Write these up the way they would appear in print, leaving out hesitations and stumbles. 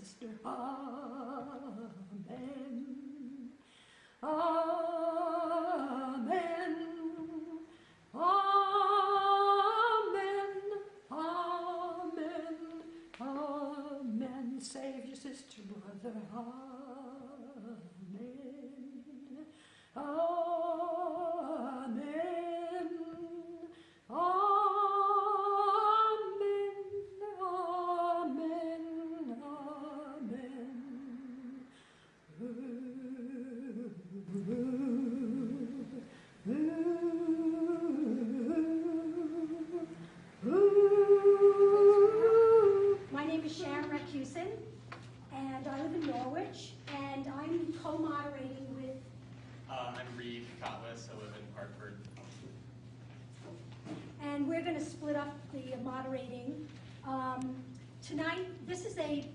sister. Amen. Amen. Amen. Amen. Amen. Save your sister, brother. Amen. Amen. Amen. Amen. My name is Sharon Racusin, and I live in Norwich, and I'm co-moderating with... I'm Reed Cotwis. I live in Hartford. And we're going to split up the moderating. Tonight, this is a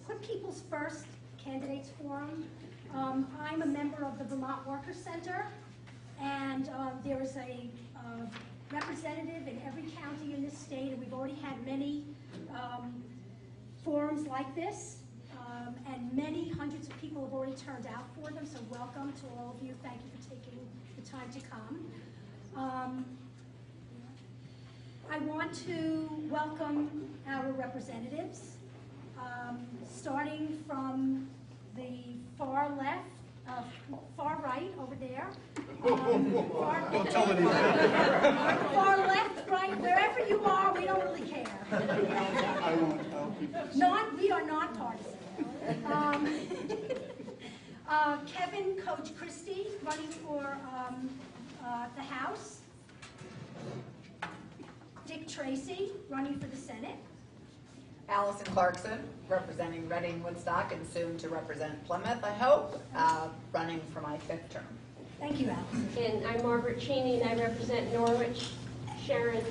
Put People's First Candidates Forum. I'm a member of the Vermont Workers Center, and there is a representative in every county in this state, and we've already had many forums like this, and many hundreds of people have already turned out for them, so welcome to all of you. Thank you for taking the time to come. I want to welcome our representatives, starting from the far left, far right over there. Far left, right, wherever you are, we don't really care. I won't. We are not partisan. Kevin Coach Christie, running for the House. Dick Tracy, running for the Senate. Allison Clarkson, representing Reading, Woodstock, and soon to represent Plymouth, I hope, running for my 5th term. Thank you, Allison. And I'm Margaret Cheney, and I represent Norwich, Sharon,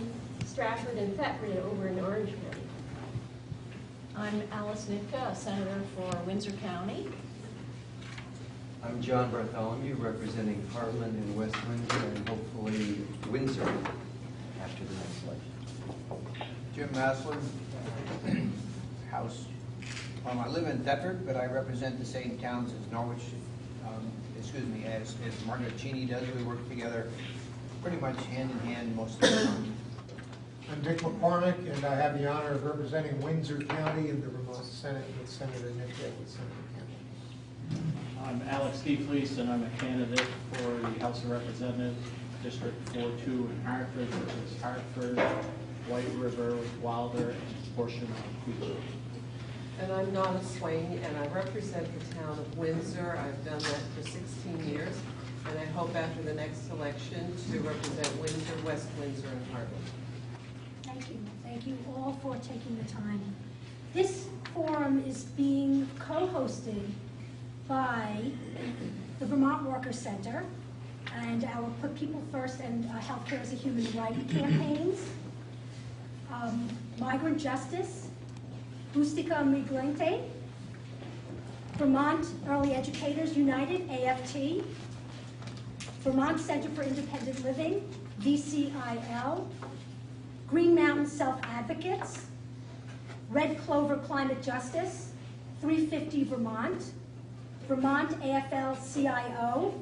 Stratford, and Thetford over in Orange County. I'm Alice Nitka, a senator for Windsor County. I'm John Bartholomew, representing Hartland and West Windsor, and hopefully Windsor after the next election. Jim Maslin, House. I live in Thetford, but I represent the same towns as Norwich. As Margaret Cheney does. We work together pretty much hand in hand most of the time. I'm Dick McCormick, and I have the honor of representing Windsor County in the Vermont Senate with Senator Nitka with Senator Campbell. I'm Alex DeFleece, and I'm a candidate for the House of Representatives, District 4-2 in Hartford, which is Hartford, White River, Wilder, and a portion of Queens. And I'm Donna Swain, and I represent the town of Windsor. I've done that for 16 years, and I hope after the next election to represent Windsor, West Windsor, and Hartland. Thank you. Thank you all for taking the time. This forum is being co-hosted by the Vermont Workers Center and our Put People First and Healthcare as a Human Right campaigns, Migrant Justice, Ustica Migrante, Vermont Early Educators United, AFT, Vermont Center for Independent Living, VCIL, Green Mountain Self-Advocates, Red Clover Climate Justice, 350 Vermont, Vermont AFL-CIO,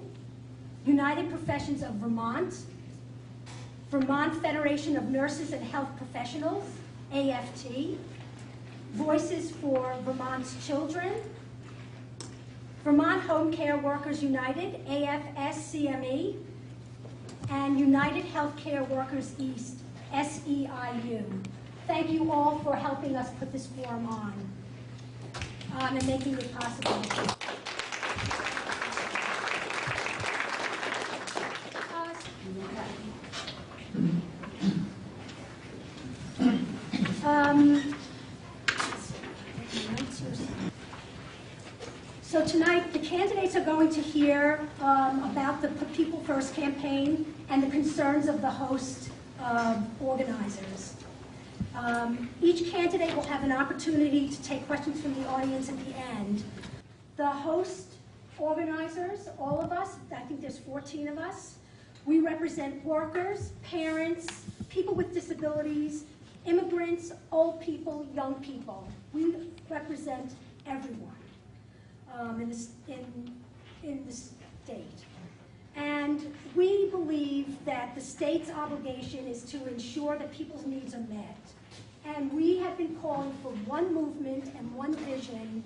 United Professions of Vermont, Vermont Federation of Nurses and Health Professionals, AFT, Voices for Vermont's Children, Vermont Home Care Workers United, AFS-CME, and United Healthcare Workers East, SEIU. Thank you all for helping us put this forum on and making it possible. So tonight, the candidates are going to hear about the Put People First campaign and the concerns of the host organizers. Each candidate will have an opportunity to take questions from the audience at the end. The host organizers, all of us, I think there's 14 of us, we represent workers, parents, people with disabilities, immigrants, old people, young people. We represent everyone in the state. And we believe that the state's obligation is to ensure that people's needs are met. And we have been calling for one movement and one vision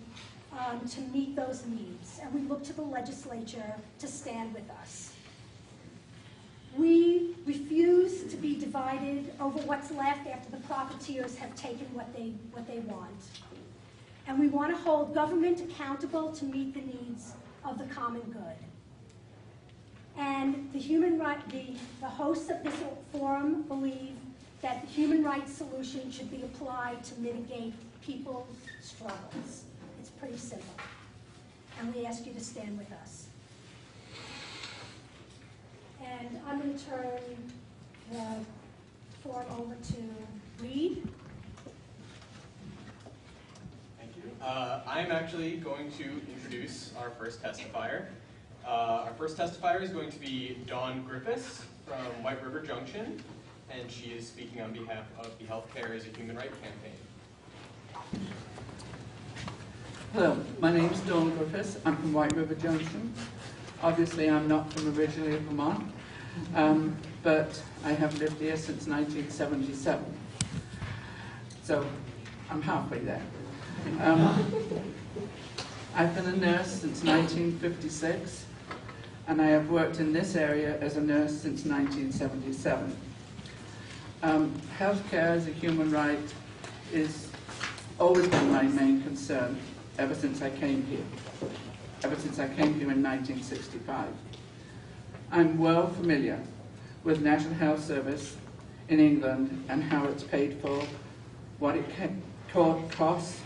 to meet those needs. And we look to the legislature to stand with us. We refuse to be divided over what's left after the profiteers have taken what they want. And we want to hold government accountable to meet the needs of the common good. And the hosts of this forum believe that the human rights solution should be applied to mitigate people's struggles. It's pretty simple. And we ask you to stand with us. And I'm going to turn the forum over to Reed. Thank you. I'm actually going to introduce our first testifier. Our first testifier is going to be Dawn Griffiths from White River Junction, and she is speaking on behalf of the Healthcare is a Human Right campaign. Hello, my name is Dawn Griffiths. I'm from White River Junction. Obviously, I'm not from originally Vermont, but I have lived here since 1977. So I'm halfway there. I've been a nurse since 1956, and I have worked in this area as a nurse since 1977. Healthcare as a human right is always been my main concern ever since I came here. Ever since I came here in 1965. I'm well familiar with National Health Service in England and how it's paid for, what it costs,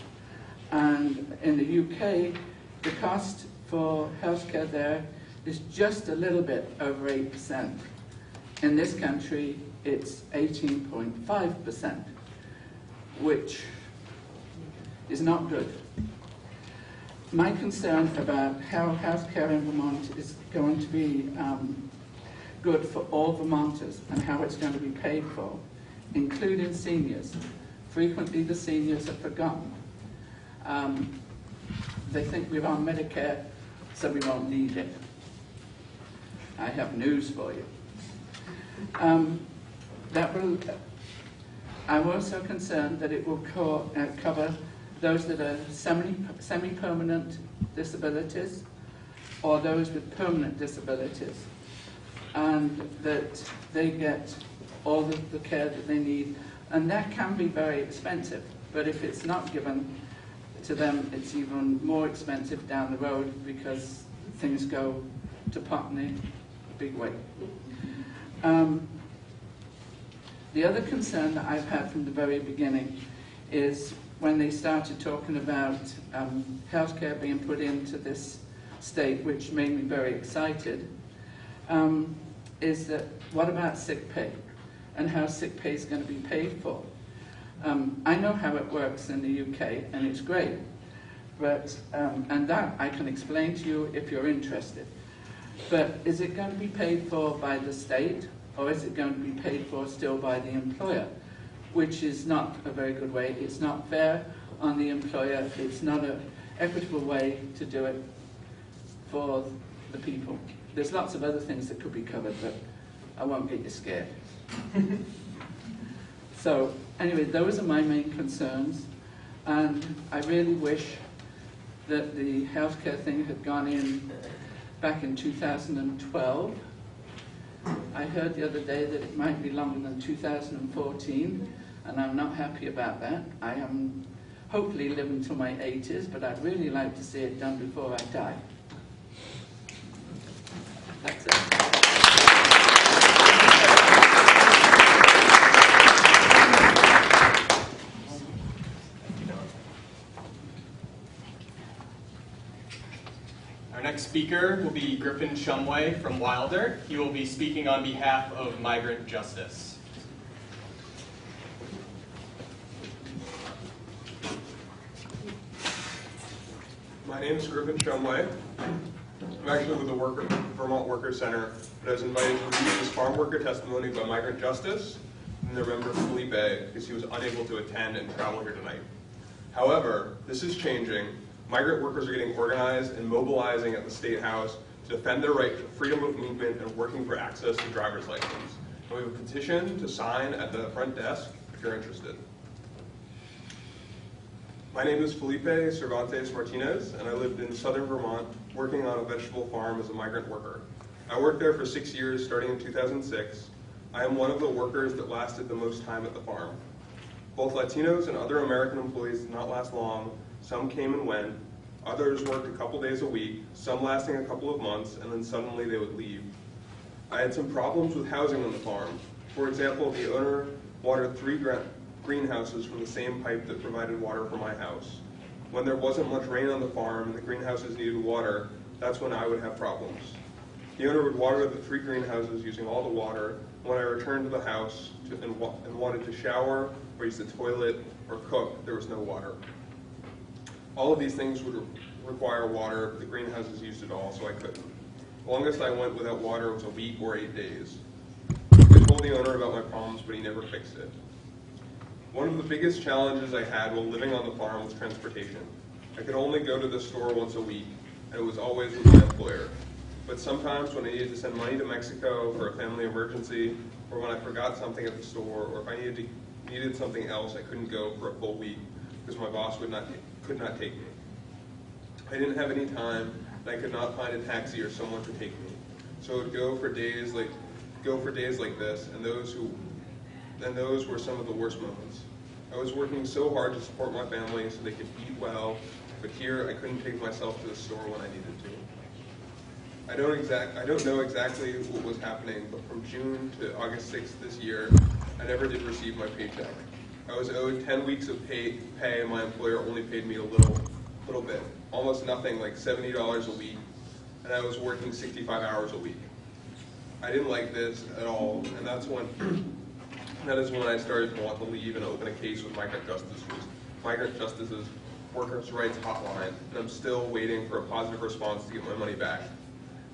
and in the UK, the cost for healthcare there is just a little bit over 8%. In this country, it's 18.5%, which is not good. My concern about how healthcare in Vermont is going to be good for all Vermonters and how it's going to be paid for, including seniors. Frequently the seniors are forgotten. They think we're on Medicare, so we won't need it. I have news for you. I'm also concerned that it will cover those that are semi-permanent disabilities or those with permanent disabilities, and that they get all the care that they need. And that can be very expensive, but if it's not given to them, it's even more expensive down the road because things go to pot in a big way. The other concern that I've had from the very beginning is when they started talking about healthcare being put into this state, which made me very excited, is that what about sick pay and how sick pay is going to be paid for? I know how it works in the UK, and it's great, but and that I can explain to you if you're interested. But is it going to be paid for by the state, or is it going to be paid for still by the employer? Which is not a very good way. It's not fair on the employer. It's not an equitable way to do it for the people. There's lots of other things that could be covered, but I won't get you scared. So anyway, those are my main concerns, and I really wish that the healthcare thing had gone in back in 2012. I heard the other day that it might be longer than 2014, and I'm not happy about that. I am hopefully living till my 80s, but I'd really like to see it done before I die. That's it. Our next speaker will be Griffin Shumway from Wilder. He will be speaking on behalf of Migrant Justice. My name is Griffin Shumway. I'm actually with the Vermont Workers Center, but I was invited to read this farm worker testimony by Migrant Justice and their member Felipe because he was unable to attend and travel here tonight. However, this is changing. Migrant workers are getting organized and mobilizing at the State House to defend their right to freedom of movement and working for access to driver's license. And we have a petition to sign at the front desk if you're interested. My name is Felipe Cervantes Martinez, and I lived in southern Vermont working on a vegetable farm as a migrant worker. I worked there for 6 years, starting in 2006. I am one of the workers that lasted the most time at the farm. Both Latinos and other American employees did not last long. Some came and went. Others worked a couple days a week, some lasting a couple of months, and then suddenly they would leave. I had some problems with housing on the farm. For example, the owner watered 3 greenhouses from the same pipe that provided water for my house. When there wasn't much rain on the farm and the greenhouses needed water, that's when I would have problems. The owner would water the 3 greenhouses using all the water. When I returned to the house and wanted to shower or use the toilet or cook, there was no water. All of these things would require water, but the greenhouses used it all, so I couldn't. The longest I went without water was a week or 8 days. I told the owner about my problems, but he never fixed it. One of the biggest challenges I had while living on the farm was transportation. I could only go to the store once a week, and it was always with my employer. But sometimes when I needed to send money to Mexico for a family emergency, or when I forgot something at the store, or if I needed something else, I couldn't go for a full week because my boss could not take me. I didn't have any time, and I could not find a taxi or someone to take me. So I would go for days like this, and those were some of the worst moments. I was working so hard to support my family so they could eat well, but here I couldn't take myself to the store when I needed to. I don't know exactly what was happening, but from June to August 6th this year, I never did receive my paycheck. I was owed 10 weeks of pay, and my employer only paid me a little bit, almost nothing, like $70 a week, and I was working 65 hours a week. I didn't like this at all, and that is when I started to want to leave and open a case with Migrant Justice's Workers' Rights Hotline, and I'm still waiting for a positive response to get my money back.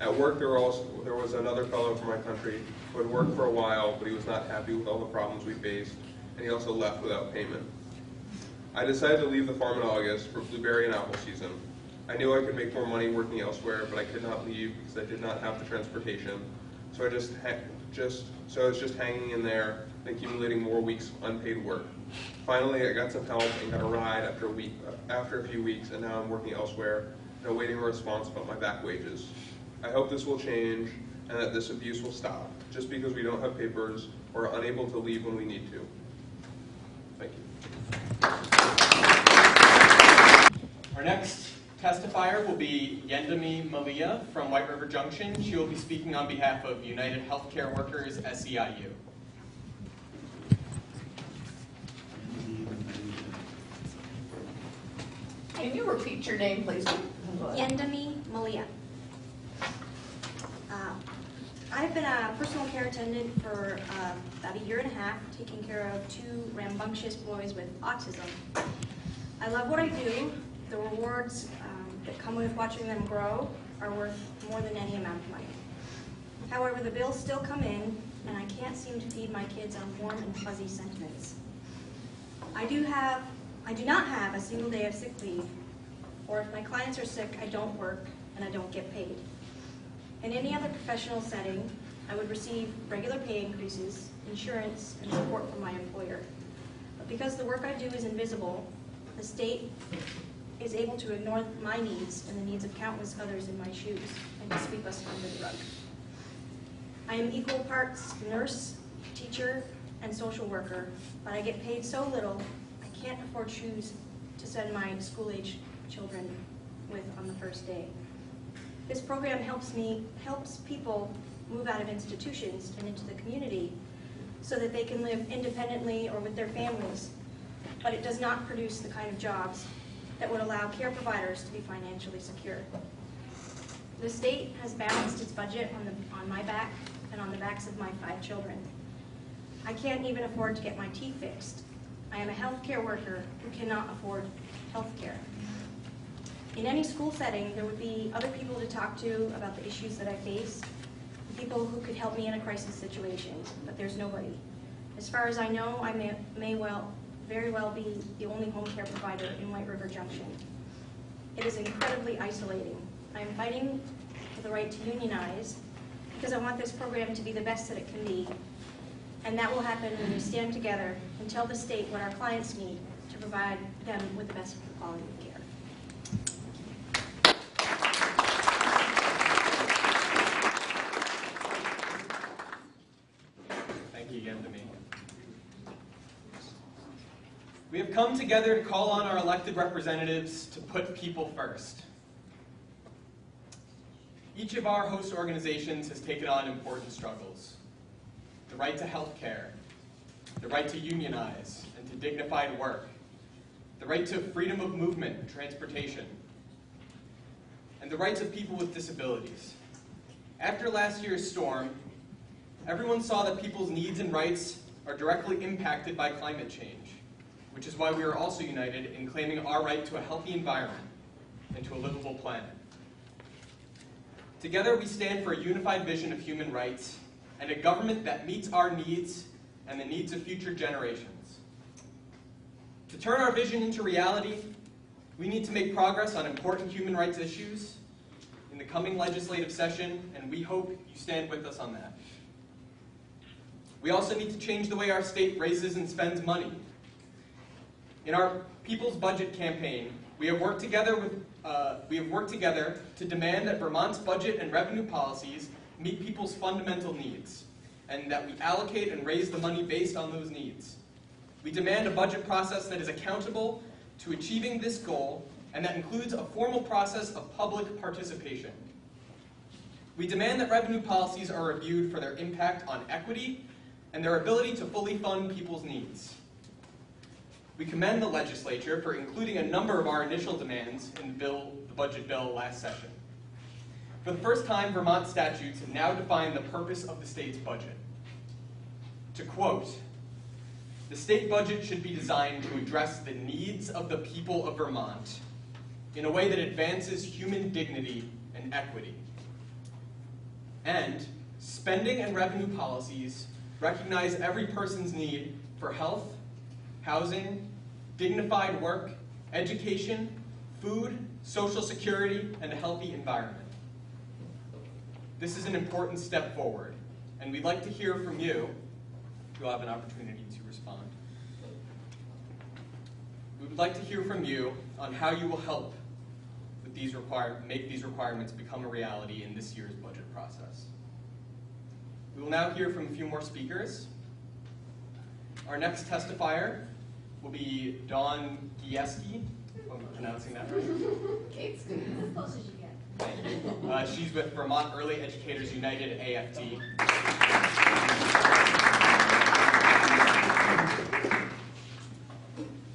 At work, there was another fellow from my country who had worked for a while, but he was not happy with all the problems we faced, and he also left without payment. I decided to leave the farm in August for blueberry and apple season. I knew I could make more money working elsewhere, but I could not leave because I did not have the transportation. So I was just hanging in there and accumulating more weeks of unpaid work. Finally, I got some help and got a ride after a few weeks, and now I'm working elsewhere and awaiting a response about my back wages. I hope this will change and that this abuse will stop, just because we don't have papers or are unable to leave when we need to. Thank you. Our next testifier will be Yendami Malia from White River Junction. She will be speaking on behalf of United Healthcare Workers, SEIU. Can you repeat your name, please? Yendami Malia. I've been a personal care attendant for about a year and a half, taking care of 2 rambunctious boys with autism. I love what I do. The rewards that come with watching them grow are worth more than any amount of money. However, the bills still come in, and I can't seem to feed my kids on warm and fuzzy sentiments. I do not have a single day of sick leave, or if my clients are sick, I don't work and I don't get paid. In any other professional setting, I would receive regular pay increases, insurance, and support from my employer. But because the work I do is invisible, the state is able to ignore my needs and the needs of countless others in my shoes and to sweep us under the rug. I am equal parts nurse, teacher, and social worker, but I get paid so little, I can't afford shoes to send my school-age children with on the first day. This program helps people move out of institutions and into the community so that they can live independently or with their families, but it does not produce the kind of jobs that would allow care providers to be financially secure. The state has balanced its budget on my back and on the backs of my 5 children. I can't even afford to get my teeth fixed. I am a healthcare worker who cannot afford health care. In any school setting, there would be other people to talk to about the issues that I face, people who could help me in a crisis situation, but there's nobody. As far as I know, I may well very well be the only home care provider in White River Junction. It is incredibly isolating. I am fighting for the right to unionize because I want this program to be the best that it can be. And that will happen when we stand together and tell the state what our clients need to provide them with the best quality of care. Thank you again, Demi. We have come together to call on our elected representatives to put people first. Each of our host organizations has taken on important struggles. The right to health care, the right to unionize and to dignified work, the right to freedom of movement and transportation, and the rights of people with disabilities. After last year's storm, everyone saw that people's needs and rights are directly impacted by climate change, which is why we are also united in claiming our right to a healthy environment and to a livable planet. Together we stand for a unified vision of human rights and a government that meets our needs and the needs of future generations. To turn our vision into reality, we need to make progress on important human rights issues in the coming legislative session, and we hope you stand with us on that. We also need to change the way our state raises and spends money. In our People's Budget campaign, we have worked together to demand that Vermont's budget and revenue policies meet people's fundamental needs, and that we allocate and raise the money based on those needs. We demand a budget process that is accountable to achieving this goal, and that includes a formal process of public participation. We demand that revenue policies are reviewed for their impact on equity and their ability to fully fund people's needs. We commend the legislature for including a number of our initial demands in the budget bill last session. For the first time, Vermont statutes now define the purpose of the state's budget. To quote, "The state budget should be designed to address the needs of the people of Vermont in a way that advances human dignity and equity." And spending and revenue policies recognize every person's need for health, housing, dignified work, education, food, social security, and a healthy environment. This is an important step forward, and we'd like to hear from you. You'll have an opportunity to respond. We would like to hear from you on how you will help with make these requirements become a reality in this year's budget process. We will now hear from a few more speakers. Our next testifier will be Dawn Gieske. Hope I'm pronouncing that right. Kate's As close as you get. She's with Vermont Early Educators United, AFT.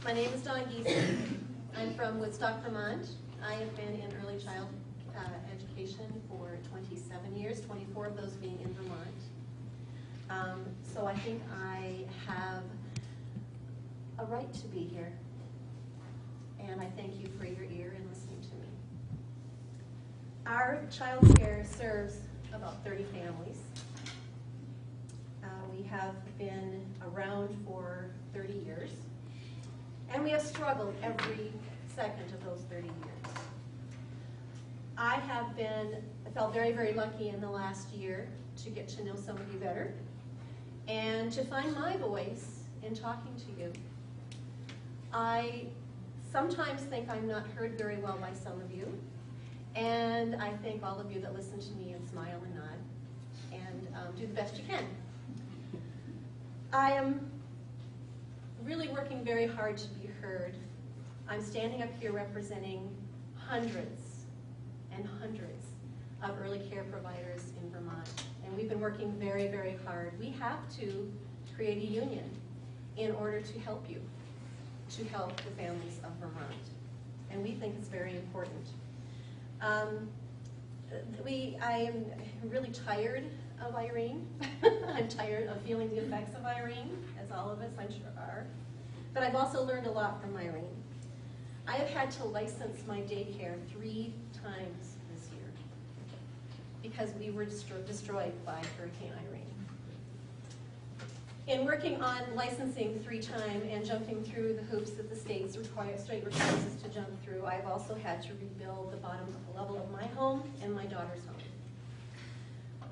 My name is Dawn Gieske. I'm from Woodstock, Vermont. I have been in early child education for 27 years, 24 of those being in Vermont. So I think I have a right to be here. And I thank you for your ear and listening to me. Our child care serves about 30 families. We have been around for 30 years. And we have struggled every second of those 30 years. I felt very, very lucky in the last year to get to know some of you better and to find my voice in talking to you. I sometimes think I'm not heard very well by some of you, and I thank all of you that listen to me and smile and nod and do the best you can. I am really working very hard to be heard. I'm standing up here representing hundreds and hundreds of early care providers in Vermont, and we've been working very, very hard. We have to create a union in order to help you, to help the families of Vermont, and we think it's very important. I am really tired of Irene. I'm tired of feeling the effects of Irene, as all of us I'm sure are, but I've also learned a lot from Irene. I have had to license my daycare 3 times this year because we were destroyed by Hurricane Irene. In working on licensing 3-time and jumping through the hoops that the state requires us to jump through, I've also had to rebuild the bottom level of my home and my daughter's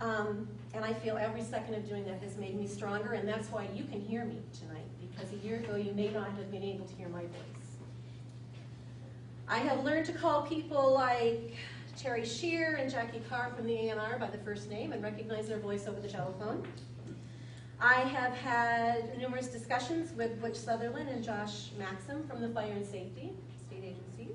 home. And I feel every second of doing that has made me stronger, and that's why you can hear me tonight, because a year ago you may not have been able to hear my voice. I have learned to call people like Terry Shear and Jackie Carr from the A&R by the first name and recognize their voice over the telephone. I have had numerous discussions with Butch Sutherland and Josh Maxim from the Fire and Safety State Agency.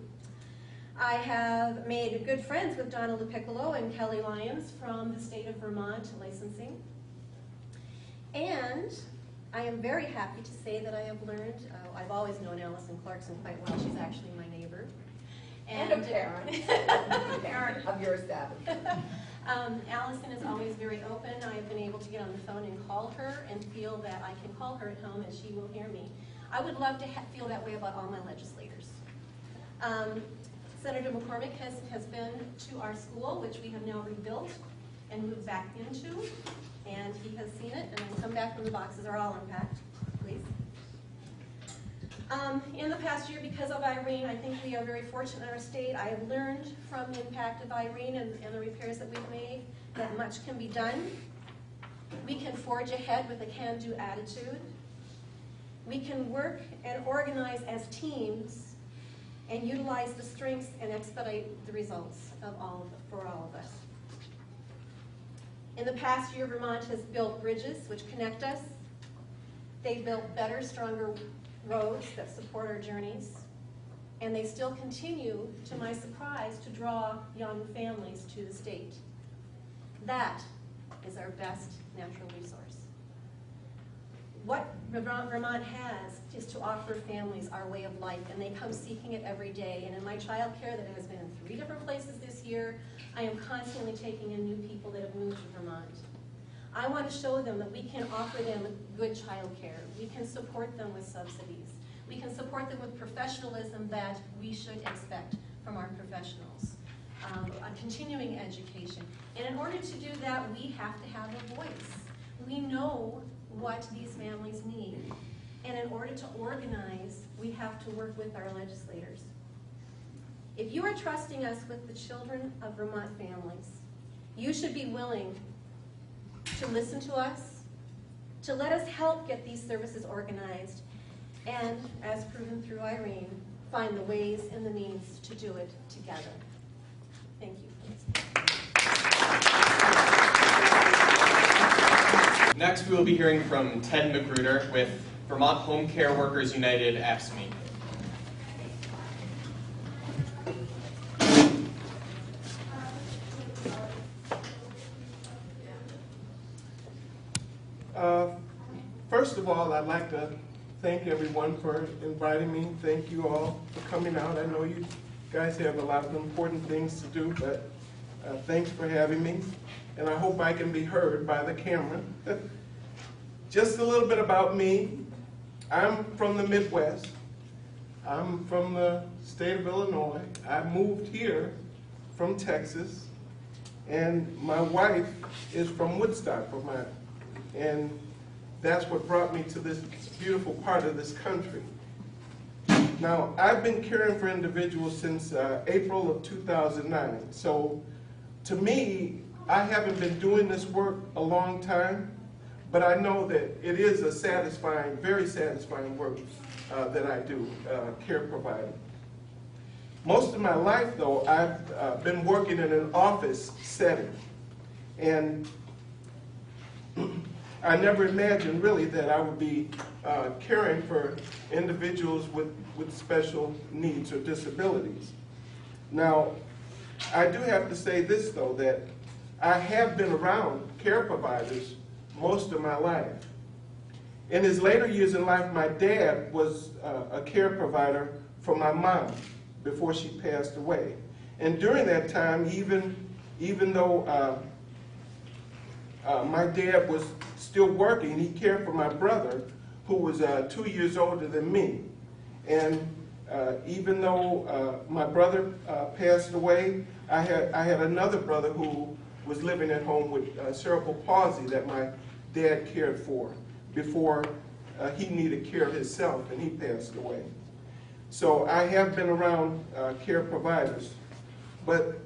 I have made good friends with Donna LuPiccolo and Kelly Lyons from the state of Vermont licensing. And I am very happy to say that I have learned, I've always known Allison Clarkson quite well. She's actually my neighbor. And a parent. Parent of your staff. Allison is always very open. I've been able to get on the phone and call her and feel that I can call her at home and she will hear me. I would love to feel that way about all my legislators. Senator McCormick has been to our school, which we have now rebuilt and moved back into, and he has seen it, and I'll come back when the boxes are all unpacked, please. In the past year, because of Irene, I think we are very fortunate in our state. I have learned from the impact of Irene and the repairs that we've made that much can be done. We can forge ahead with a can-do attitude. We can work and organize as teams and utilize the strengths and expedite the results for all of us. In the past year, Vermont has built bridges which connect us. They built better, stronger roads that support our journeys, and they still continue, to my surprise, to draw young families to the state. That is our best natural resource. What Vermont has is to offer families our way of life, and they come seeking it every day. And in my child care that has been in 3 different places this year, I am constantly taking in new people that have moved to Vermont. I want to show them that we can offer them good child care. We can support them with subsidies. We can support them with professionalism that we should expect from our professionals. A continuing education. And in order to do that, we have to have a voice. We know what these families need. And in order to organize, we have to work with our legislators. If you are trusting us with the children of Vermont families, you should be willing to listen to us, to let us help get these services organized, and, as proven through Irene, find the ways and the means to do it together. Thank you. Next, we will be hearing from Ted Magruder with Vermont Home Care Workers United, AFSCME. First of all, I'd like to thank everyone for inviting me. Thank you all for coming out. I know you guys have a lot of important things to do, but thanks for having me. And I hope I can be heard by the camera. Just a little bit about me. I'm from the Midwest. I'm from the state of Illinois. I moved here from Texas. And my wife is from Woodstock, Vermont. And that's what brought me to this beautiful part of this country. Now, I've been caring for individuals since April of 2009. So, to me, I haven't been doing this work a long time, but I know that it is a satisfying, very satisfying work that I do, care providing. Most of my life, though, I've been working in an office setting. And I never imagined really that I would be caring for individuals with special needs or disabilities. Now, I do have to say this though, that I have been around care providers most of my life. In his later years in life, my dad was a care provider for my mom before she passed away. And during that time, even though my dad was still working, he cared for my brother, who was 2 years older than me. And even though my brother passed away, I had another brother who was living at home with cerebral palsy that my dad cared for before he needed care himself and he passed away. So I have been around care providers, but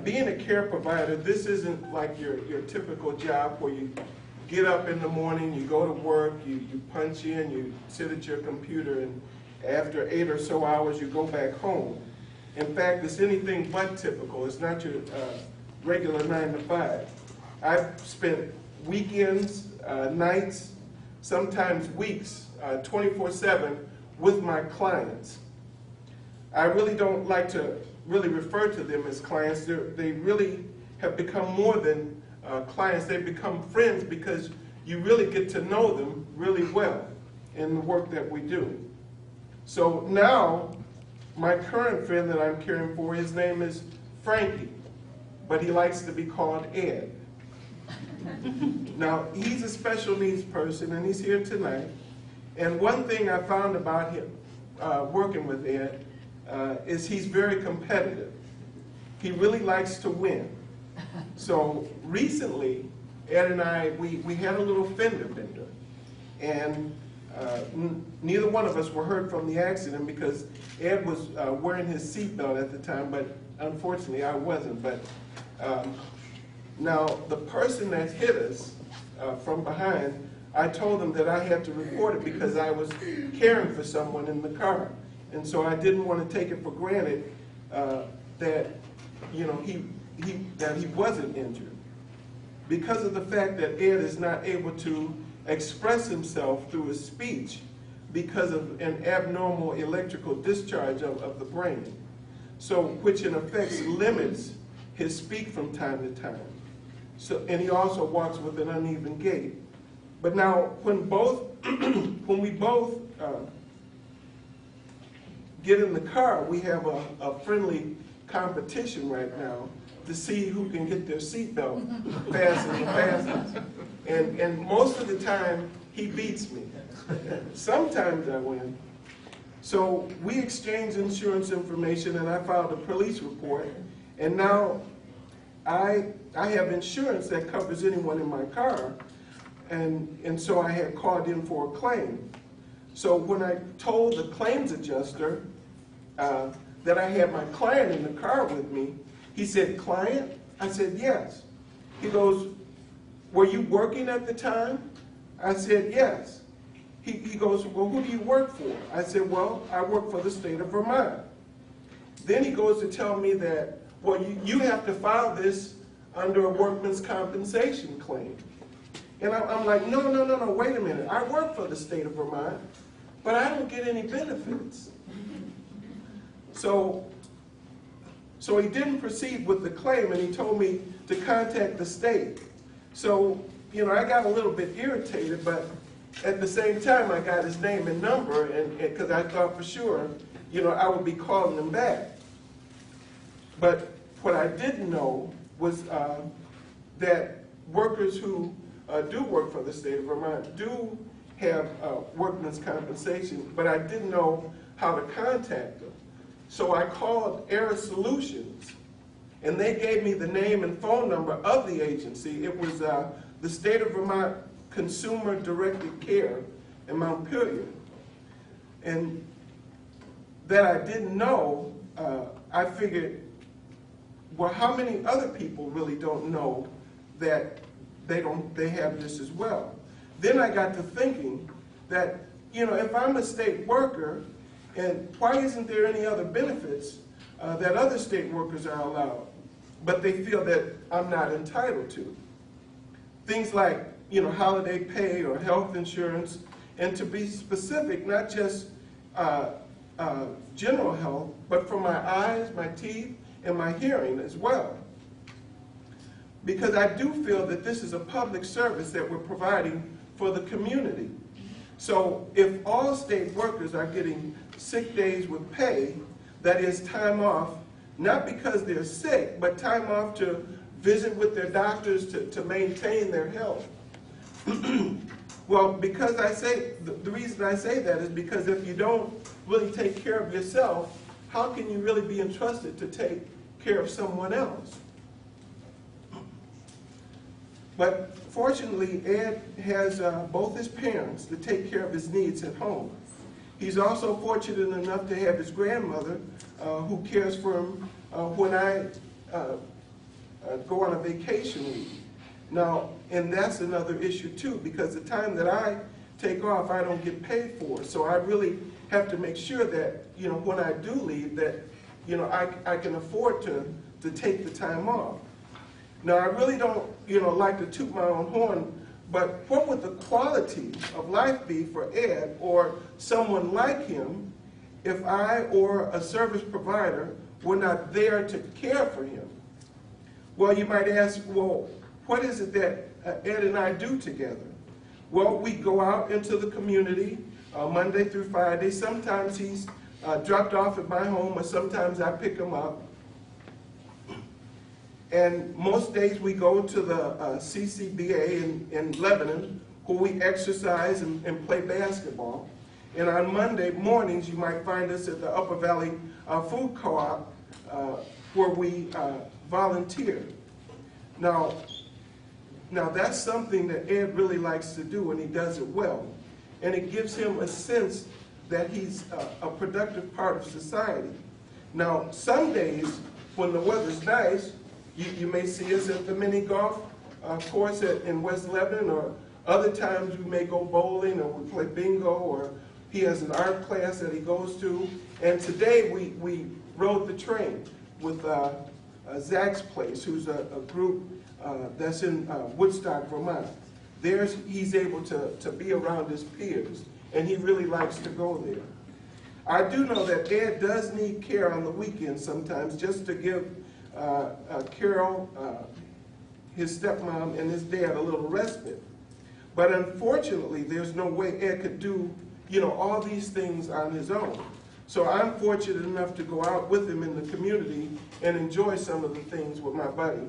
being a care provider, this isn't like your typical job where you get up in the morning, you go to work, you punch in, you sit at your computer, and after 8 or so hours you go back home. In fact, it's anything but typical. It's not your regular 9 to 5. I've spent weekends, nights, sometimes weeks, 24/7 with my clients. I really don't like to really refer to them as clients. They really have become more than clients. They've become friends because you really get to know them really well in the work that we do. So now, my current friend that I'm caring for, his name is Frankie, but he likes to be called Ed. Now, he's a special needs person, and he's here tonight. And one thing I found about him working with Ed is he's very competitive. He really likes to win. So recently, Ed and I, we had a little fender bender. And neither one of us were hurt from the accident because Ed was wearing his seatbelt at the time, but unfortunately I wasn't. But now the person that hit us from behind, I told him that I had to report it because I was caring for someone in the car. And so I didn't want to take it for granted that, you know, that he wasn't injured. Because of the fact that Ed is not able to express himself through his speech because of an abnormal electrical discharge of the brain, so which in effect limits his speak from time to time. So, and he also walks with an uneven gait. But now, when we both get in the car, we have a friendly competition right now to see who can get their seatbelt fastened the fastest. And most of the time, he beats me. Sometimes I win. So we exchanged insurance information, and I filed a police report. And now I have insurance that covers anyone in my car. And so I had called in for a claim. So when I told the claims adjuster that I had my client in the car with me, he said, "Client?" I said, "Yes." He goes, "Were you working at the time?" I said, "Yes." He goes, "Well, who do you work for?" I said, "Well, I work for the state of Vermont." Then he goes to tell me that, "Well, you have to file this under a workman's compensation claim." And I'm like, no, wait a minute. I work for the state of Vermont, but I don't get any benefits. So he didn't proceed with the claim, and he told me to contact the state. So, you know, I got a little bit irritated, but at the same time, I got his name and number, and because I thought for sure, you know, I would be calling him back. But what I didn't know was that workers who do work for the state of Vermont do have workman's compensation, but I didn't know how to contact them. So I called Era Solutions, and they gave me the name and phone number of the agency. It was the State of Vermont Consumer Directed Care in Montpelier. And that I didn't know, I figured, well, how many other people really don't know that they have this as well? Then I got to thinking that, you know, if I'm a state worker, and why isn't there any other benefits that other state workers are allowed, but they feel that I'm not entitled to? Things like, you know, holiday pay or health insurance, and to be specific, not just general health, but for my eyes, my teeth, and my hearing as well. Because I do feel that this is a public service that we're providing for the community. So if all state workers are getting sick days with pay, that is time off, not because they're sick, but time off to visit with their doctors to maintain their health. Well, because I say, the reason I say that is because if you don't really take care of yourself, how can you really be entrusted to take care of someone else? But fortunately, Ed has both his parents to take care of his needs at home. He's also fortunate enough to have his grandmother who cares for him when I go on a vacation leave. Now, and that's another issue too, because the time that I take off, I don't get paid for. So I really have to make sure that, you know, when I do leave, that, you know, I can afford to take the time off. Now, I really don't, you know, like to toot my own horn, but what would the quality of life be for Ed or someone like him if I or a service provider were not there to care for him? Well, you might ask, well, what is it that Ed and I do together? Well, we go out into the community Monday through Friday. Sometimes he's dropped off at my home, or sometimes I pick him up. And most days we go to the CCBA in Lebanon, where we exercise and play basketball. And on Monday mornings, you might find us at the Upper Valley Food Co-op, where we volunteer. Now that's something that Ed really likes to do, and he does it well. And it gives him a sense that he's a productive part of society. Now, some days when the weather's nice, you may see us at the mini golf course in West Lebanon, or other times we may go bowling, or we play bingo, or he has an art class that he goes to. And today we rode the train with Zach's Place, who's a group that's in Woodstock, Vermont. He's able to be around his peers, and he really likes to go there. I do know that Ed does need care on the weekends sometimes, just to give Carol, his stepmom, and his dad a little respite. But unfortunately, there's no way Ed could do, you know, all these things on his own. So I'm fortunate enough to go out with him in the community and enjoy some of the things with my buddy.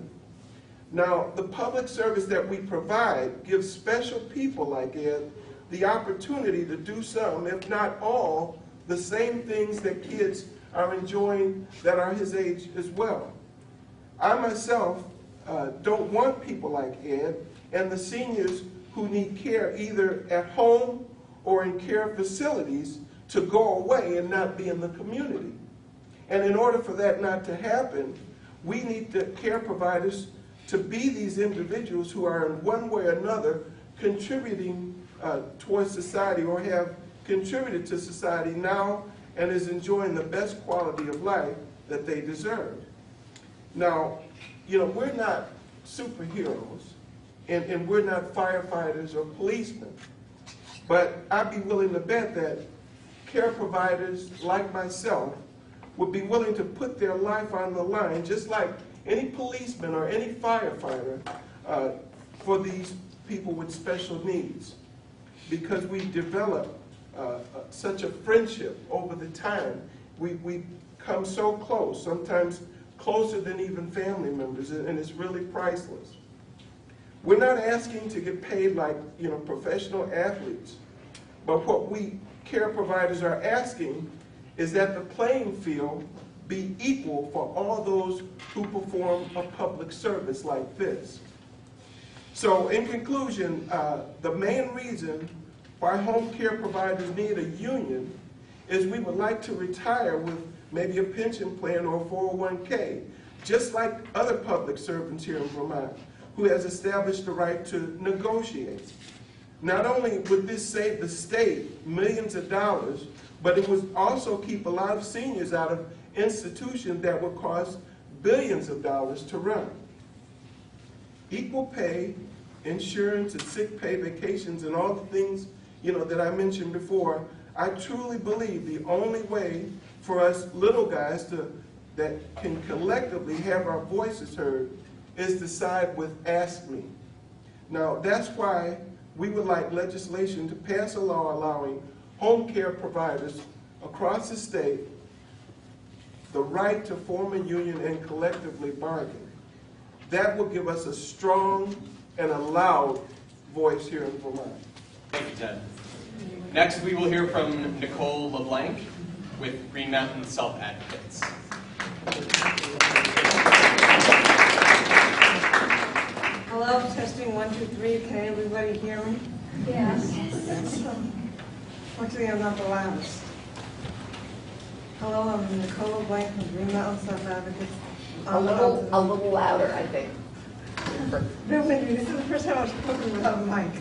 Now, the public service that we provide gives special people like Ed the opportunity to do some, if not all, the same things that kids are enjoying that are his age as well. I myself don't want people like Ed and the seniors who need care either at home or in care facilities to go away and not be in the community. And in order for that not to happen, we need the care providers to be these individuals who are in one way or another contributing towards society, or have contributed to society now and is enjoying the best quality of life that they deserve. Now, you know, we're not superheroes, and we're not firefighters or policemen, but I'd be willing to bet that care providers like myself would be willing to put their life on the line, just like any policeman or any firefighter, for these people with special needs, because we develop such a friendship over the time. We come so close, sometimes closer than even family members, and it's really priceless. We're not asking to get paid like, you know, professional athletes, but what we care providers are asking is that the playing field be equal for all those who perform a public service like this. So in conclusion, the main reason why home care providers need a union is we would like to retire with maybe a pension plan or a 401k, just like other public servants here in Vermont, who has established the right to negotiate. Not only would this save the state millions of dollars, but it would also keep a lot of seniors out of institutions that would cost billions of dollars to run. Equal pay, insurance, and sick pay, vacations, and all the things, you know, that I mentioned before, I truly believe the only way for us little guys that can collectively have our voices heard is to side with Ask Me. Now, that's why we would like legislation to pass a law allowing home care providers across the state the right to form a union and collectively bargain. That will give us a strong and a loud voice here in Vermont. Thank you, Ted. Next, we will hear from Nicole LeBlanc with Green Mountain Self-Advocates. Hello, testing 1, three, can everybody hear me? Yes. Fortunately, I'm not the loudest. Hello, I'm Nicola Blank from Green Mountain South Advocates. A little louder, I think. No, maybe this is the first time I've spoken without a mic.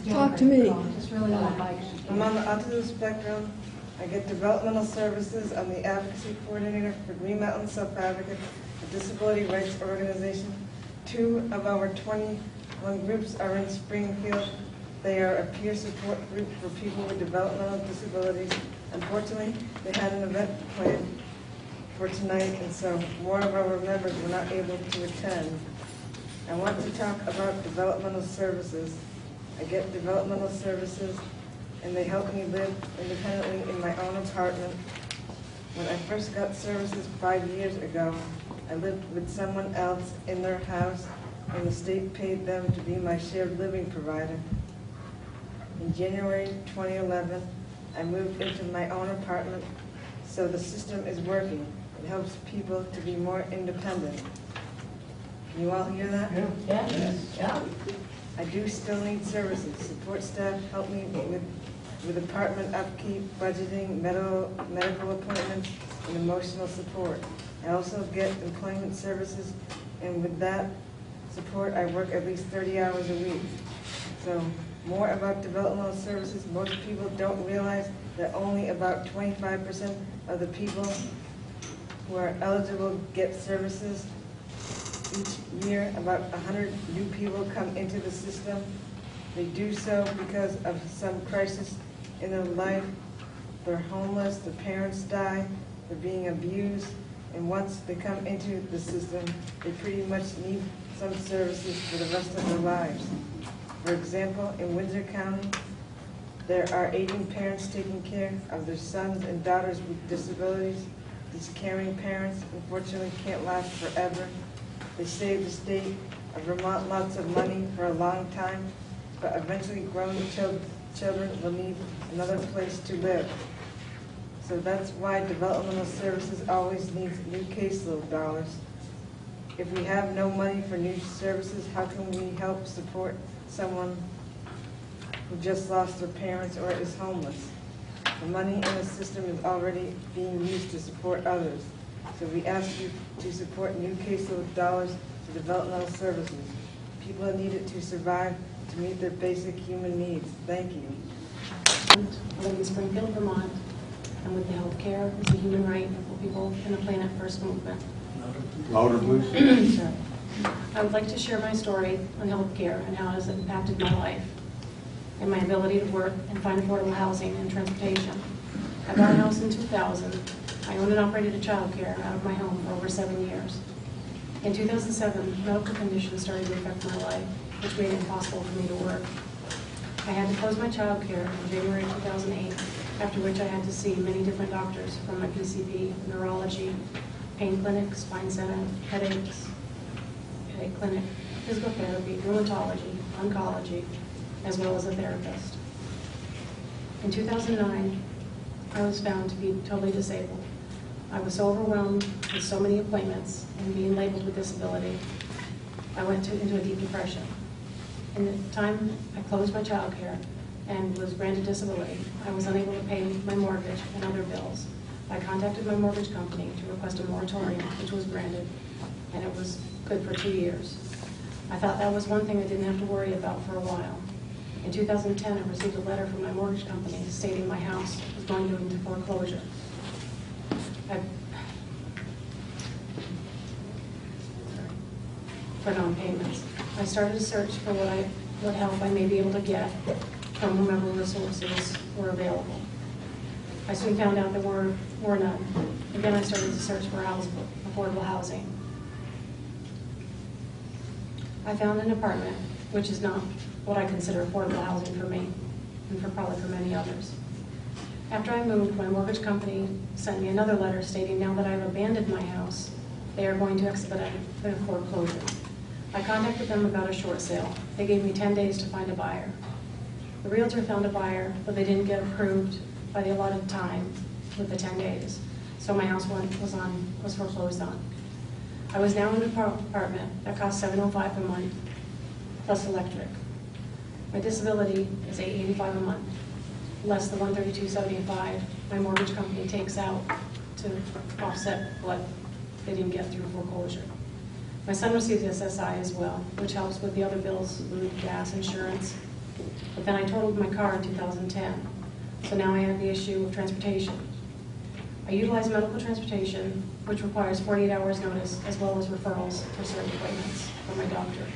Talk to me. Just really on the mic. I'm on the autism spectrum. I get developmental services. I'm the advocacy coordinator for Green Mountain South Advocates, a disability rights organization. 2 of our 21 groups are in Springfield. They are a peer support group for people with developmental disabilities. Unfortunately, they had an event planned for tonight, and so more of our members were not able to attend. I want to talk about developmental services. I get developmental services, and they help me live independently in my own apartment. When I first got services 5 years ago, I lived with someone else in their house, and the state paid them to be my shared living provider. In January 2011, I moved into my own apartment, so the system is working. It helps people to be more independent. Can you all hear that? Yeah. Yeah. I do still need services. Support staff help me with apartment upkeep, budgeting, medical appointments, and emotional support. I also get employment services, and with that support, I work at least 30 hours a week. So more about developmental services. Most people don't realize that only about 25% of the people who are eligible get services. Each year, about 100 new people come into the system. They do so because of some crisis in their life. They're homeless, their parents die, they're being abused, and once they come into the system, they pretty much need some services for the rest of their lives. For example, in Windsor County, there are aging parents taking care of their sons and daughters with disabilities. These caring parents, unfortunately, can't last forever. They saved the state of Vermont lots of money for a long time, but eventually grown children will need another place to live. So that's why developmental services always needs new caseload dollars. If we have no money for new services, how can we help support someone who just lost their parents or is homeless? The money in the system is already being used to support others. So we ask you to support new caseload dollars for developmental services. People need it to survive, to meet their basic human needs. Thank you. I live in Springfield, Vermont, and with the health care is a human right for people in the Planet First movement. Louder, please. Sure. I would like to share my story on health care and how it has impacted my life and my ability to work and find affordable housing and transportation. I bought a house in 2000. I owned and operated a child care out of my home for over 7 years. In 2007, medical conditions started to affect my life, which made it impossible for me to work. I had to close my child care in January 2008, after which I had to see many different doctors from my PCP, neurology, pain clinic, spine center, headache clinic, physical therapy, rheumatology, oncology, as well as a therapist. In 2009, I was found to be totally disabled. I was so overwhelmed with so many appointments and being labeled with disability, I went into a deep depression. In the time I closed my child care and was granted disability, I was unable to pay my mortgage and other bills. I contacted my mortgage company to request a moratorium, which was granted, and it was good for 2 years. I thought that was one thing I didn't have to worry about for a while. In 2010, I received a letter from my mortgage company stating my house was going into foreclosure. For non-payments. I started a search for what help I may be able to get from whomever resources were available. I soon found out there were none. Again, I started to search for affordable housing. I found an apartment, which is not what I consider affordable housing for me, and probably for many others. After I moved, my mortgage company sent me another letter stating now that I've abandoned my house, they are going to expedite the foreclosure. I contacted them about a short sale. They gave me 10 days to find a buyer. The realtor found a buyer, but they didn't get approved by the allotted time with the 10 days. So my house was foreclosed on. I was now in an apartment that cost $705 a month, plus electric. My disability is $885 a month, less the $132.75 my mortgage company takes out to offset what they didn't get through foreclosure. My son receives SSI as well, which helps with the other bills, food, gas, insurance. But then I totaled my car in 2010, so now I have the issue of transportation. I utilize medical transportation, which requires 48 hours notice, as well as referrals for certain appointments from my doctor.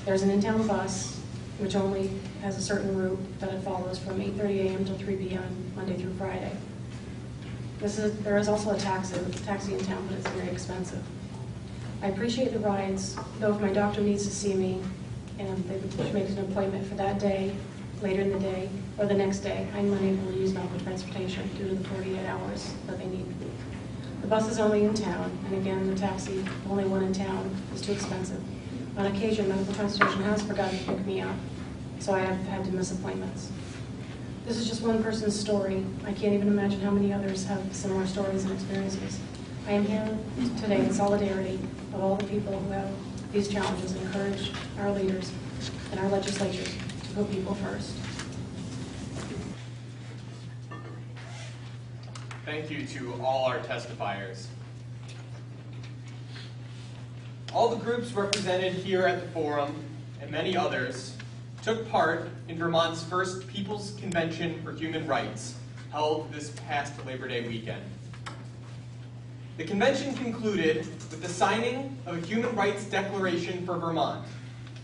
There's an in-town bus, which only has a certain route that it follows from 8:30 a.m. till 3 p.m., Monday through Friday. There is also a taxi in town, but it's very expensive. I appreciate the rides, though if my doctor needs to see me and they make an appointment for that day, later in the day, or the next day, I'm unable to use medical transportation due to the 48 hours that they need. The bus is only in town, and again, the taxi, the only one in town, is too expensive. On occasion, medical transportation has forgotten to pick me up, so I have had to miss appointments. This is just one person's story. I can't even imagine how many others have similar stories and experiences. I am here today in solidarity of all the people who have these challenges and encourage our leaders and our legislatures to put people first. Thank you to all our testifiers. All the groups represented here at the forum, and many others, took part in Vermont's first People's Convention for Human Rights, held this past Labor Day weekend. The convention concluded with the signing of a Human Rights Declaration for Vermont,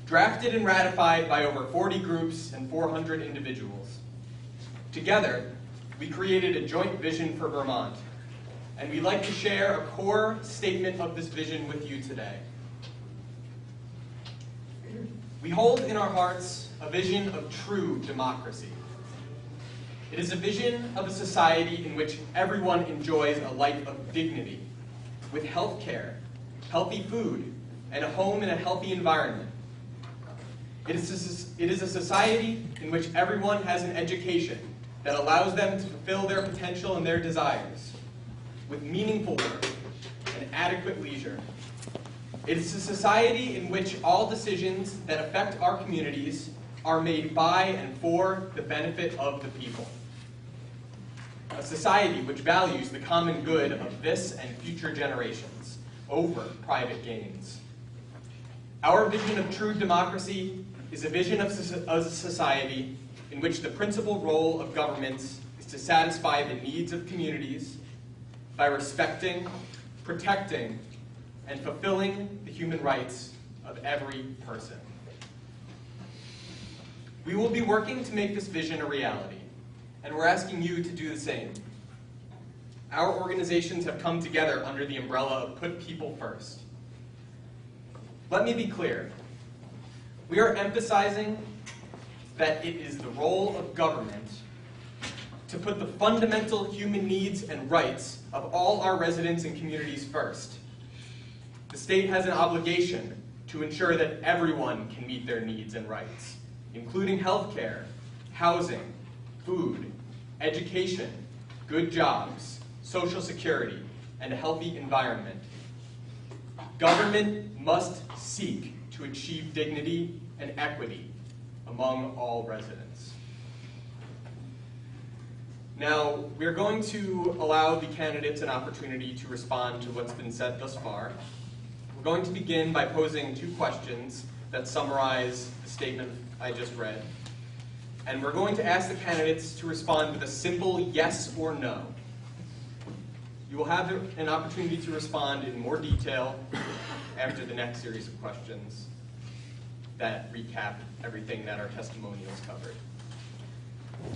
drafted and ratified by over 40 groups and 400 individuals. Together, we created a joint vision for Vermont, and we'd like to share a core statement of this vision with you today. We hold in our hearts a vision of true democracy. It is a vision of a society in which everyone enjoys a life of dignity, with health care, healthy food, and a home in a healthy environment. It is a society in which everyone has an education that allows them to fulfill their potential and their desires, with meaningful work and adequate leisure. It is a society in which all decisions that affect our communities are made by and for the benefit of the people. A society which values the common good of this and future generations over private gains. Our vision of true democracy is a vision of a society in which the principal role of governments is to satisfy the needs of communities by respecting, protecting, and fulfilling the human rights of every person. We will be working to make this vision a reality, and we're asking you to do the same. Our organizations have come together under the umbrella of Put People First. Let me be clear. We are emphasizing that it is the role of government to put the fundamental human needs and rights of all our residents and communities first. The state has an obligation to ensure that everyone can meet their needs and rights, including health care, housing, food, education, good jobs, social security, and a healthy environment. Government must seek to achieve dignity and equity among all residents. Now, we're going to allow the candidates an opportunity to respond to what's been said thus far. We're going to begin by posing 2 questions that summarize the statement I just read. And we're going to ask the candidates to respond with a simple yes or no. You will have an opportunity to respond in more detail after the next series of questions that recap everything that our testimonials covered.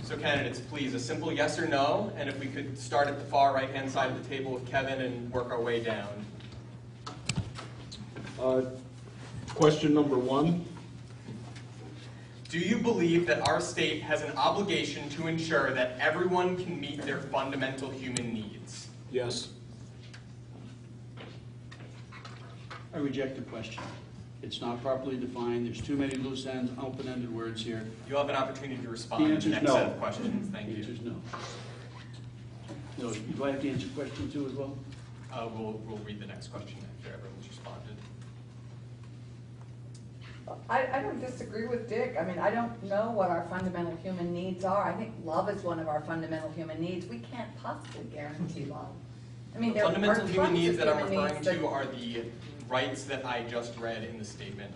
So candidates, please, a simple yes or no, and if we could start at the far right-hand side of the table with Kevin and work our way down. Question number 1. Do you believe that our state has an obligation to ensure that everyone can meet their fundamental human needs? Yes. I reject the question. It's not properly defined. There's too many loose ends, open-ended words here. You'll have an opportunity to respond The to answer the is next no. set of questions. Thank you. The answer is no. No, do I have to answer question 2 as well? we'll read the next question after everyone's responded. I don't disagree with Dick. I mean, I don't know what our fundamental human needs are. I think love is one of our fundamental human needs. We can't possibly guarantee love. I mean, there are Fundamental human tons needs of that I'm human referring needs to that- are the rights that I just read in the statement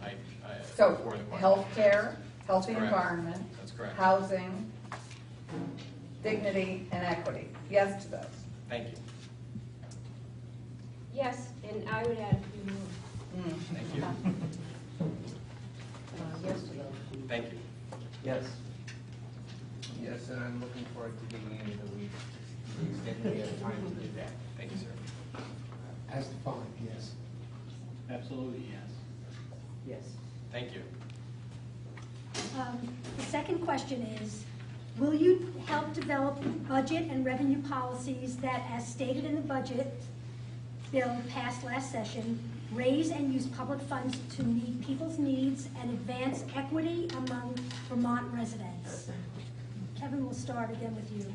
So, before the question. healthcare, healthy That's correct. environment, That's correct. housing, dignity, and equity. Yes to those. Thank you. Yes, and I would add a few more. Thank you. Yes to those. Thank you. Yes. Yes, and I'm looking forward to digging into the weeds to the extent we have time to do that. Thank you, sir. As defined, yes. Absolutely, yes. Yes. Thank you. The second question is, will you help develop budget and revenue policies that, as stated in the budget bill passed last session, raise and use public funds to meet people's needs and advance equity among Vermont residents? Kevin, we'll start again with you.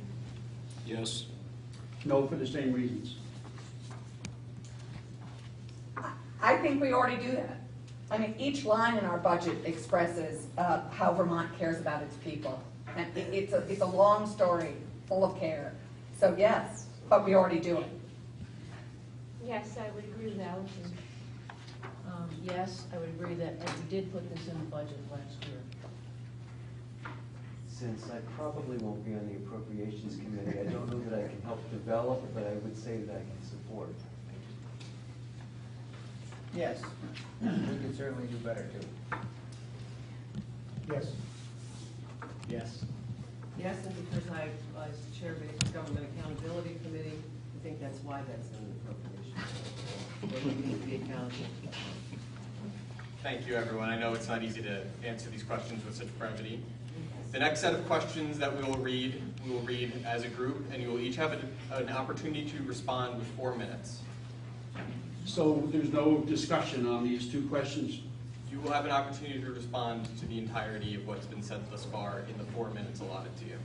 Yes. No, for the same reasons. I think we already do that. I mean, each line in our budget expresses how Vermont cares about its people. And it's a long story, full of care. So yes, but we already do it. Yes, I would agree with Allison. Yes, I would agree that we did put this in the budget last year. Since I probably won't be on the Appropriations Committee, I don't know that I can help develop, but I would say that I can support. Yes, we could certainly do better too. Yes. Yes. Yes, and because I was chair of the Government Accountability Committee, I think that's why that's in the appropriation. We need to be accountable. Thank you, everyone. I know it's not easy to answer these questions with such brevity. The next set of questions that we will read as a group, and you will each have an opportunity to respond with 4 minutes. So there's no discussion on these two questions? You will have an opportunity to respond to the entirety of what's been said thus far in the 4 minutes allotted to you.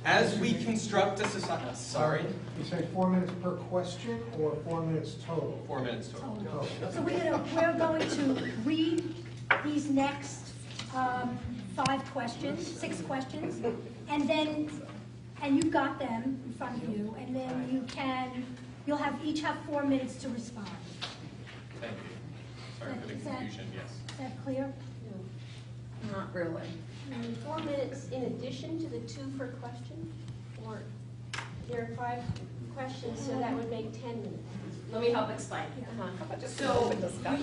As we construct a society, sorry? You say 4 minutes per question or 4 minutes total? 4 minutes total. Total. So we're going to read these next 5 questions, 6 questions, and then, and you've got them in front of you, and then you'll each have 4 minutes to respond. Thank you. Sorry for the confusion, yes. Is that clear? Not really. 4 minutes in addition to the 2 per question? Or there are 5 questions, so that would make 10 minutes. Let me help explain. So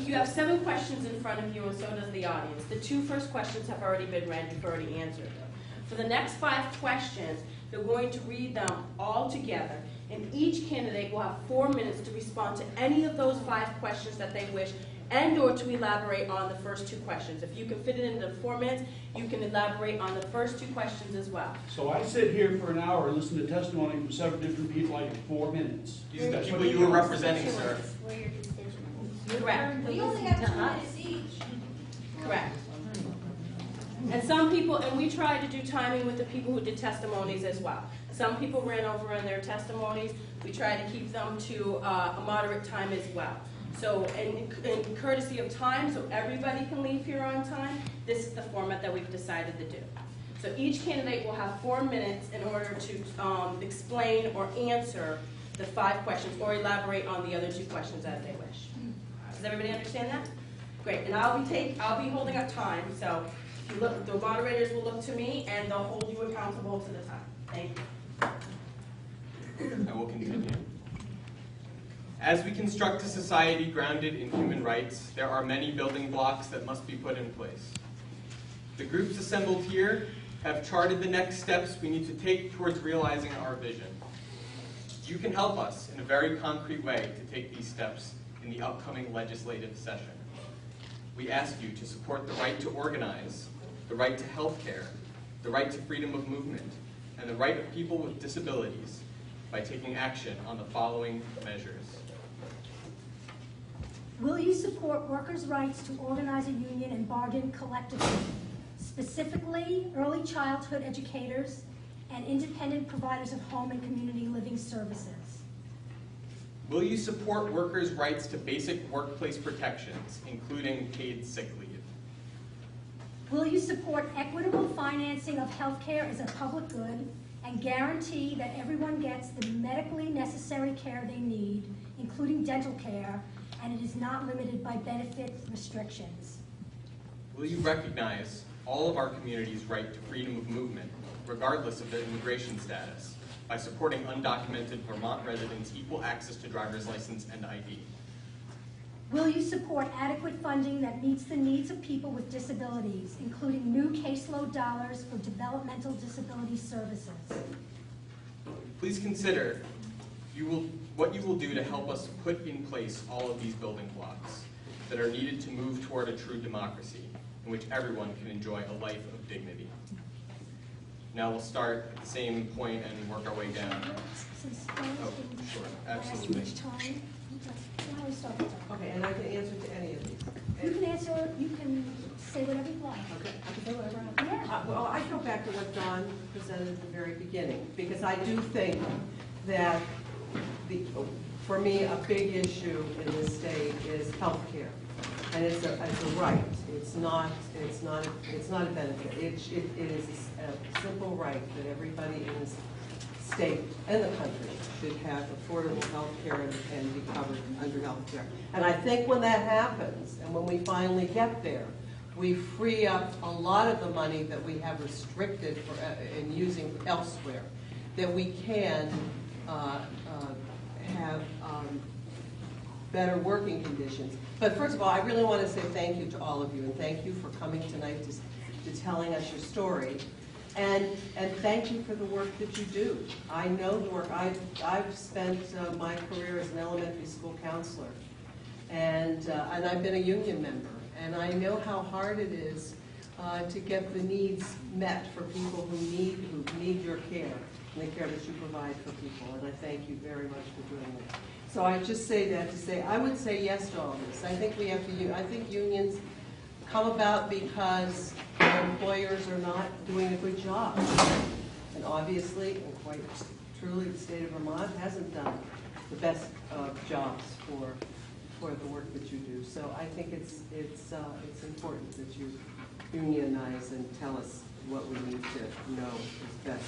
you have 7 questions in front of you, and so does the audience. The 2 first questions have already been read. You've already answered them. For the next 5 questions, they're going to read them all together, and each candidate will have 4 minutes to respond to any of those 5 questions that they wish, and/or to elaborate on the first 2 questions. If you can fit it into 4 minutes, you can elaborate on the first 2 questions as well. So I sit here for an hour and listen to testimony from 7 different people, I get 4 minutes. These are the people you were representing, sir. We're your constituents. Correct. We only have 2 minutes each. Correct. And some people, and we tried to do timing with the people who did testimonies as well. Some people ran over in their testimonies. We tried to keep them to a moderate time as well. So in courtesy of time, so everybody can leave here on time, this is the format that we've decided to do. So each candidate will have 4 minutes in order to explain or answer the 5 questions or elaborate on the other 2 questions as they wish. Does everybody understand that? Great, and I'll be holding up time, so if you look, the moderators will look to me and they'll hold you accountable to the time. Thank you. I will continue. As we construct a society grounded in human rights, there are many building blocks that must be put in place. The groups assembled here have charted the next steps we need to take towards realizing our vision. You can help us in a very concrete way to take these steps in the upcoming legislative session. We ask you to support the right to organize, the right to health care, the right to freedom of movement, and the right of people with disabilities by taking action on the following measures. Will you support workers' rights to organize a union and bargain collectively, specifically early childhood educators and independent providers of home and community living services. Will you support workers' rights to basic workplace protections, including paid sick leave? Will you support equitable financing of healthcare as a public good and guarantee that everyone gets the medically necessary care they need, including dental care, and it is not limited by benefit restrictions? Will you recognize all of our community's right to freedom of movement, regardless of their immigration status, by supporting undocumented Vermont residents' equal access to driver's license and ID? Will you support adequate funding that meets the needs of people with disabilities, including new caseload dollars for developmental disability services? Please consider what you will do to help us put in place all of these building blocks that are needed to move toward a true democracy in which everyone can enjoy a life of dignity. Now we'll start at the same point and work our way down. Oh, sure, absolutely. Okay, and I can answer to any of these. You can answer, you can say whatever you like. Okay, I can say whatever I want. Yeah. Well, I go back to what Don presented at the very beginning, because I do think that for me, a big issue in this state is health care. And it's a right. It's not a benefit. It is a simple right that everybody in this state and the country should have affordable health care and be covered under health care. And I think when that happens, and when we finally get there, we free up a lot of the money that we have restricted in using elsewhere, that we can have better working conditions. But first of all, I really want to say thank you to all of you, and thank you for coming tonight to telling us your story. And thank you for the work that you do. I know the work. I've spent my career as an elementary school counselor, and I've been a union member, and I know how hard it is to get the needs met for people who need your care and the care that you provide for people. And I thank you very much for doing that. So I just say that to say I would say yes to all this. I think we have to. I think unions come about because our employers are not doing a good job. And obviously, and quite truly, the state of Vermont hasn't done the best jobs for the work that you do. So I think it's important that you unionize and tell us what we need to know is best.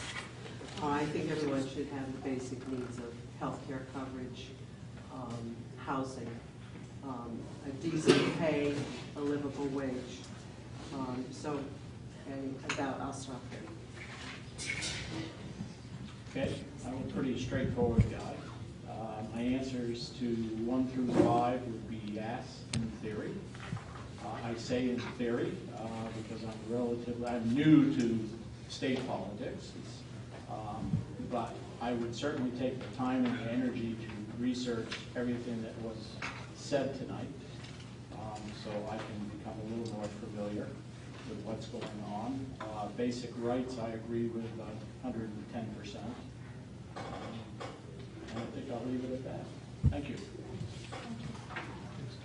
I think everyone should have the basic needs of health care coverage, housing, a decent pay, a livable wage. I'll stop there. Okay, I'm a pretty straightforward guy. My answers to 1 through 5 would be yes, in theory. I say in theory because I'm new to state politics, but I would certainly take the time and the energy to research everything that was said tonight, so I can become a little more familiar with what's going on. Basic rights, I agree with 110%. And I think I'll leave it at that. Thank you.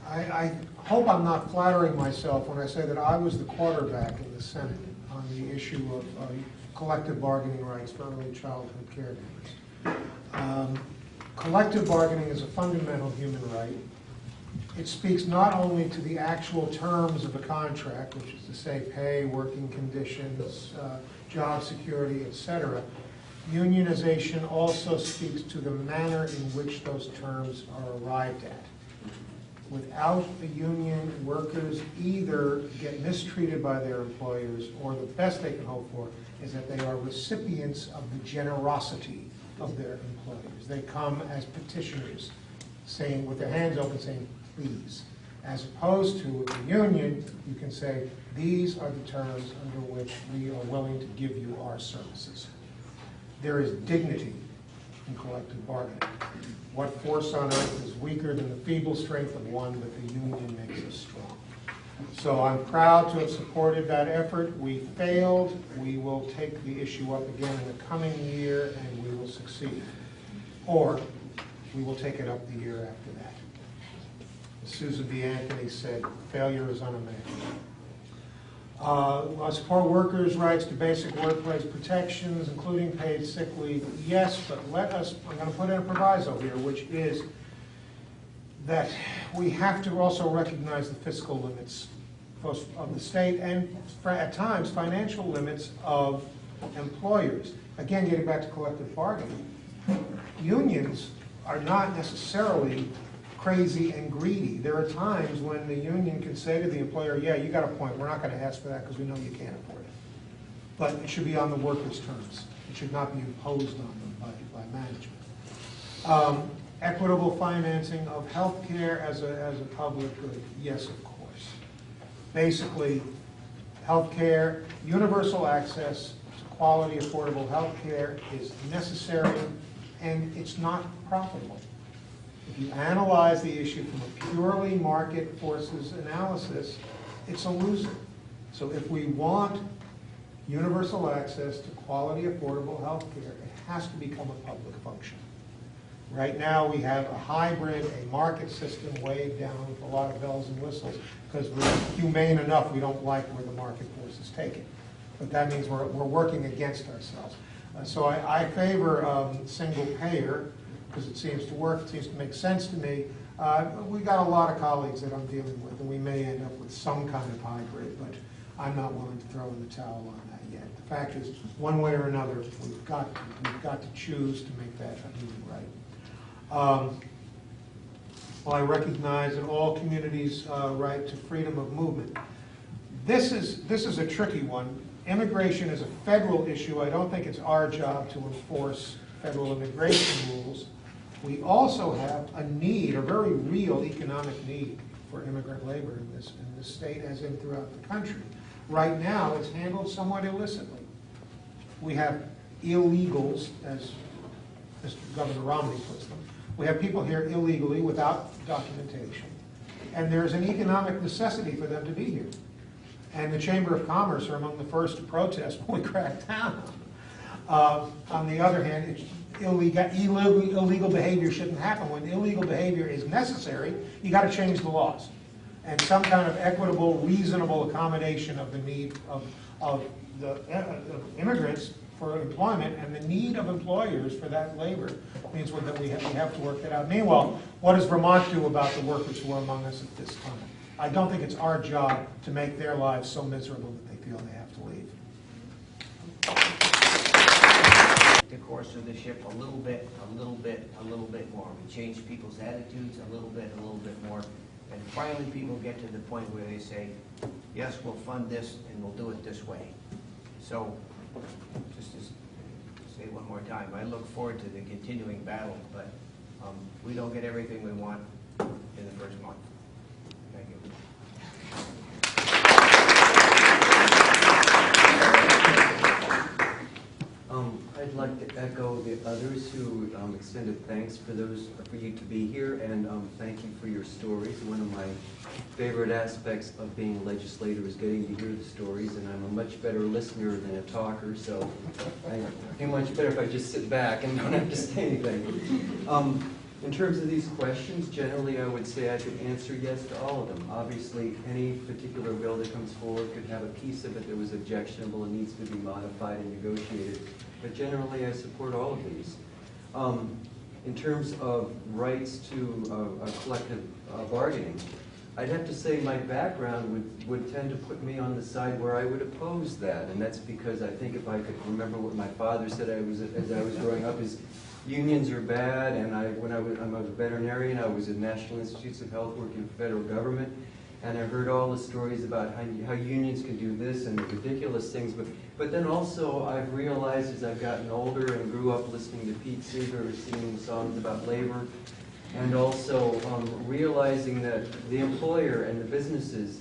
I hope I'm not flattering myself when I say that I was the quarterback in the Senate on the issue of collective bargaining rights for early childhood caregivers. Collective bargaining is a fundamental human right. It speaks not only to the actual terms of a contract, which is to say pay, working conditions, job security, etc. Unionization also speaks to the manner in which those terms are arrived at. Without a union, workers either get mistreated by their employers, or the best they can hope for is that they are recipients of the generosity of their employers. They come as petitioners, saying, with their hands open, saying, please. As opposed to with the union, you can say, these are the terms under which we are willing to give you our services. There is dignity in collective bargaining. What force on earth is weaker than the feeble strength of one, but the union makes us strong. So I'm proud to have supported that effort. We failed. We will take the issue up again in the coming year, and we will succeed. Or we will take it up the year after that. As Susan B. Anthony said, failure is unimaginable. I support workers' rights to basic workplace protections, including paid sick leave. Yes, but I'm going to put in a proviso here, which is that we have to also recognize the fiscal limits of the state and, at times, financial limits of employers. Again, getting back to collective bargaining, unions are not necessarily crazy and greedy. There are times when the union can say to the employer, yeah, you got a point, we're not going to ask for that because we know you can't afford it. But it should be on the workers' terms. It should not be imposed on them by management. Equitable financing of health care as a public good, yes, of course. Basically, health care, universal access to quality, affordable health care is necessary, and it's not profitable. If you analyze the issue from a purely market forces analysis, it's a loser. So if we want universal access to quality, affordable health care, it has to become a public function. Right now, we have a hybrid, a market system weighed down with a lot of bells and whistles because we're humane enough, we don't like where the market forces take it. But that means we're working against ourselves. So I favor single payer because it seems to work, it seems to make sense to me. We got a lot of colleagues that I'm dealing with, and we may end up with some kind of hybrid, but I'm not willing to throw in the towel on that yet. The fact is, one way or another, we've got to choose to make that a human right. Well, I recognize that all communities' right to freedom of movement. This is a tricky one. Immigration is a federal issue. I don't think it's our job to enforce federal immigration rules. We also have a need, a very real economic need for immigrant labor in this state as in throughout the country. Right now, it's handled somewhat illicitly. We have illegals, as Mr. Governor Romney puts them. We have people here illegally without documentation. And there's an economic necessity for them to be here. And the Chamber of Commerce are among the first to protest when we crack down. On the other hand, illegal behavior shouldn't happen. When illegal behavior is necessary, you got to change the laws. And some kind of equitable, reasonable accommodation of the need of the immigrants for employment and the need of employers for that labor means that we have to work that out. Meanwhile, what does Vermont do about the workers who are among us at this time? I don't think it's our job to make their lives so miserable that they feel they have to leave. The course of the ship a little bit more. We change people's attitudes a little bit more. And finally people get to the point where they say, yes, we'll fund this and we'll do it this way. So, just to say one more time, I look forward to the continuing battle, but we don't get everything we want in the first month. Thank you. I'd like to echo the others who extended thanks for you to be here, and thank you for your stories. One of my favorite aspects of being a legislator is getting to hear the stories, and I'm a much better listener than a talker, so I do much better if I just sit back and don't have to say anything. In terms of these questions, generally I would say I could answer yes to all of them. Obviously, any particular bill that comes forward could have a piece of it that was objectionable and needs to be modified and negotiated. But generally, I support all of these. In terms of rights to collective bargaining, I'd have to say my background would tend to put me on the side where I would oppose that. And that's because I think if I could remember what my father said as I was growing up is, unions are bad, and I'm a veterinarian. I was at National Institutes of Health working for federal government, and I heard all the stories about how unions can do this and ridiculous things. But then also I've realized as I've gotten older and grew up listening to Pete Seeger singing songs about labor, and also realizing that the employer and the businesses,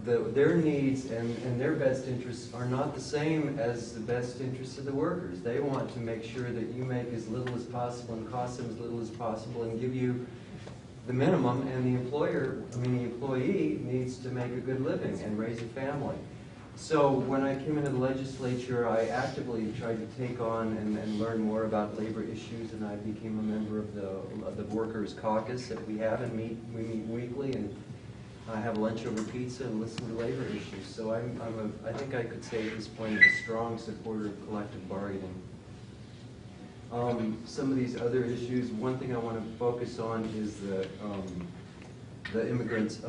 their needs and their best interests are not the same as the best interests of the workers. They want to make sure that you make as little as possible and cost them as little as possible and give you the minimum, and the employee needs to make a good living and raise a family. So when I came into the legislature, I actively tried to take on and learn more about labor issues, and I became a member of the Workers' Caucus that we have, and we meet weekly, and have lunch over pizza and listen to labor issues. So I think I could say at this point I'm a strong supporter of collective bargaining. Some of these other issues, one thing I want to focus on is the immigrants,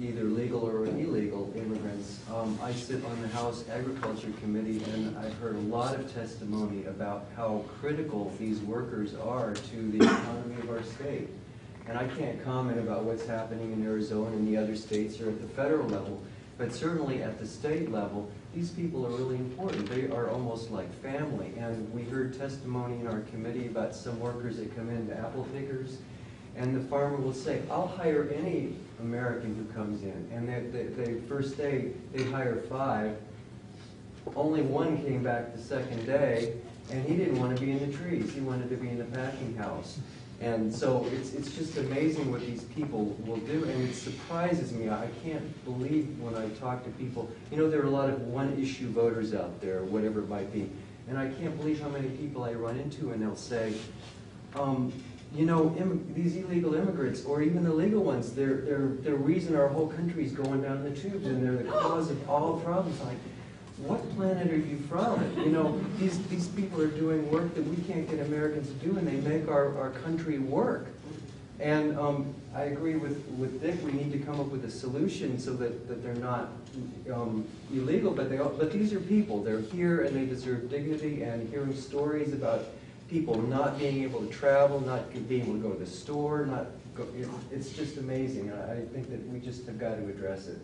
either legal or illegal immigrants. I sit on the House Agriculture Committee, and I've heard a lot of testimony about how critical these workers are to the economy of our state. And I can't comment about what's happening in Arizona and the other states or at the federal level, but certainly at the state level, these people are really important. They are almost like family. And we heard testimony in our committee about some workers that come in, the apple pickers, and the farmer will say, I'll hire any American who comes in. And the first day, they hire 5. Only 1 came back the second day, and he didn't want to be in the trees. He wanted to be in the packing house. And so it's just amazing what these people will do, and it surprises me. I can't believe when I talk to people, you know, there are a lot of one-issue voters out there, whatever it might be, and I can't believe how many people I run into, and they'll say, you know, these illegal immigrants, or even the legal ones, they're the reason our whole country is going down the tubes, and they're the cause of all problems. Like, what planet are you from? You know, these people are doing work that we can't get Americans to do, and they make our country work. And I agree with Dick, we need to come up with a solution so that they're not illegal, but these are people. They're here, and they deserve dignity, and hearing stories about people not being able to travel, not being able to go to the store, it's just amazing. I think that we just have got to address it.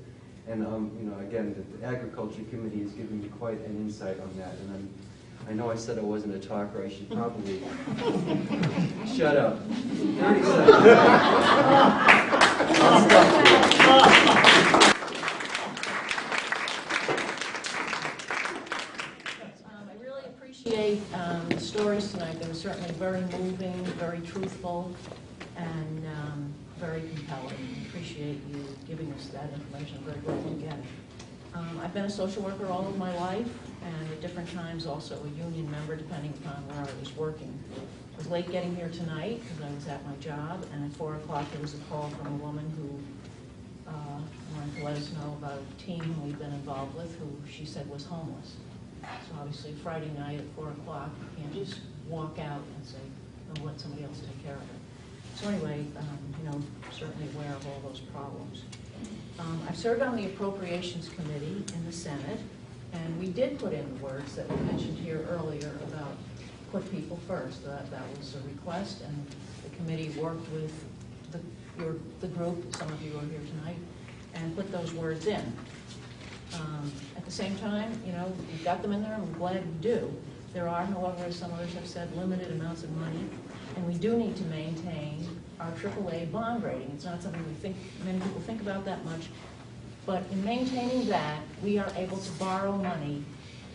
And you know, again, the Agriculture Committee has given me quite an insight on that. And I know I said I wasn't a talker. I should probably shut up. 30 seconds. I'll stop. I really appreciate the stories tonight. They were certainly very moving, very truthful, and very compelling. I appreciate you giving us that information. I'm very grateful to get it. I've been a social worker all of my life, and at different times also a union member, depending upon where I was working. I was late getting here tonight because I was at my job, and at 4 o'clock there was a call from a woman who wanted to let us know about a teen who we've been involved with who she said was homeless. So obviously Friday night at 4 o'clock, you can't just walk out and say, oh, let somebody else take care of it. So anyway, you know, certainly aware of all those problems. I've served on the Appropriations Committee in the Senate, and we did put in the words that we mentioned here earlier about put people first. That was a request, and the committee worked with the group, some of you are here tonight, and put those words in. At the same time, you know, we've got them in there, and I'm glad we do. There are, however, as some others have said, limited amounts of money, and we do need to maintain our AAA bond rating. It's not something many people think about that much, but in maintaining that, we are able to borrow money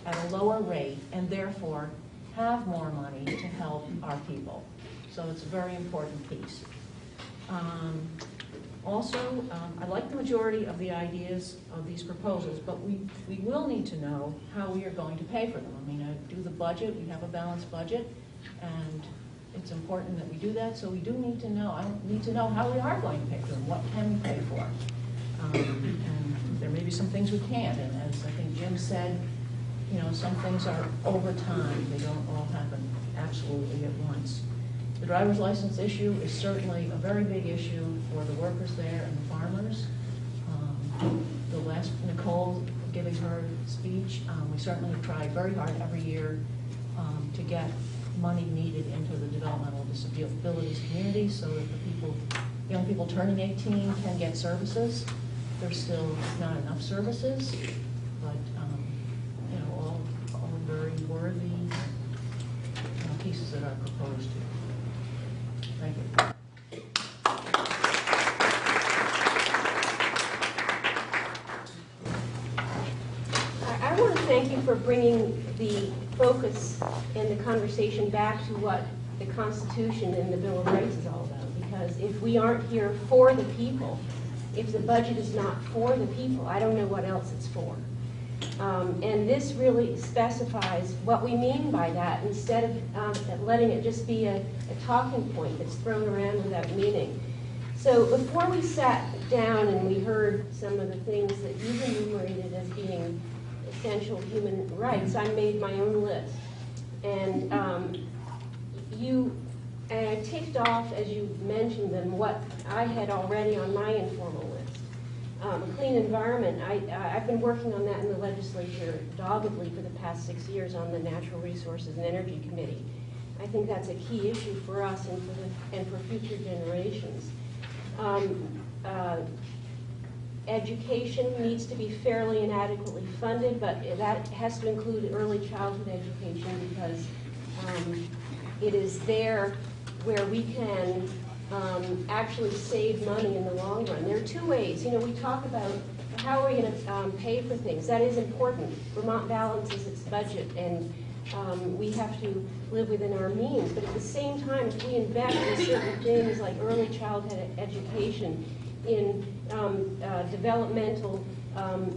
at a lower rate and therefore have more money to help our people. So it's a very important piece. Also, I like the majority of the ideas of these proposals, but we will need to know how we are going to pay for them. I mean, I do the budget, we have a balanced budget, and it's important that we do that, so we do need to know, I need to know how we are going to pay for them, what can we pay for. And there may be some things we can't, and as I think Jim said, you know, some things are over time, they don't all happen absolutely at once. The driver's license issue is certainly a very big issue for the workers there and the farmers. The last, Nicole giving her speech, we certainly have tried very hard every year to get money needed into the developmental disabilities community so that the young people turning 18 can get services. There's still not enough services, but you know, all very worthy pieces that are proposed here. Thank you. I want to thank you for bringing the focus and the conversation back to what the Constitution and the Bill of Rights is all about. Because if we aren't here for the people, if the budget is not for the people, I don't know what else it's for. And this really specifies what we mean by that instead of letting it just be a talking point that's thrown around without meaning. So before we sat down and we heard some of the things that you've enumerated as being essential human rights, I made my own list. And I ticked off, as you mentioned them, what I had already on my informal list. A clean environment, I've been working on that in the legislature doggedly for the past 6 years on the Natural Resources and Energy Committee. I think that's a key issue for us and for future generations. Education needs to be fairly and adequately funded, but that has to include early childhood education because it is there where we can actually save money in the long run. There are two ways. You know, we talk about how are we going to pay for things. That is important. Vermont balances its budget, and we have to live within our means. But at the same time, if we invest in certain things like early childhood education, in developmental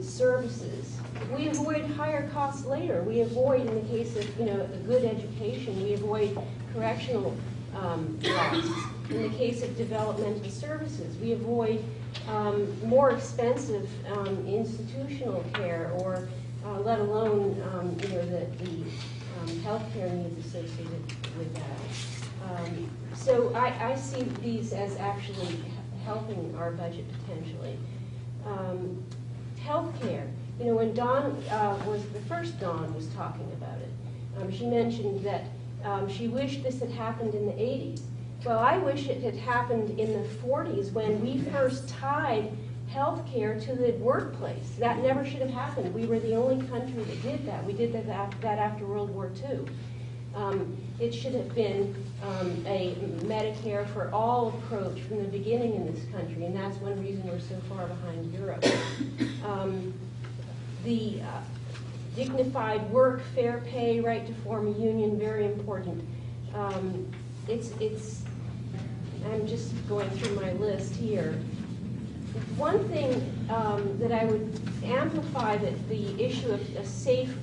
services, we avoid higher costs later. We avoid, in the case of a good education, we avoid correctional costs. In the case of developmental services, we avoid more expensive institutional care, or let alone the health care needs associated with that. So I see these as actually helping our budget potentially. Healthcare. When Dawn the first Dawn was talking about it, she mentioned that she wished this had happened in the 80s. Well, I wish it had happened in the 40s when we first tied healthcare to the workplace. That never should have happened. We were the only country that did that. We did that after World War II. It should have been a Medicare for all approach from the beginning in this country, and that's one reason we're so far behind Europe. The dignified work, fair pay, right to form a union, very important. I'm just going through my list here. One thing that I would amplify the issue of a safe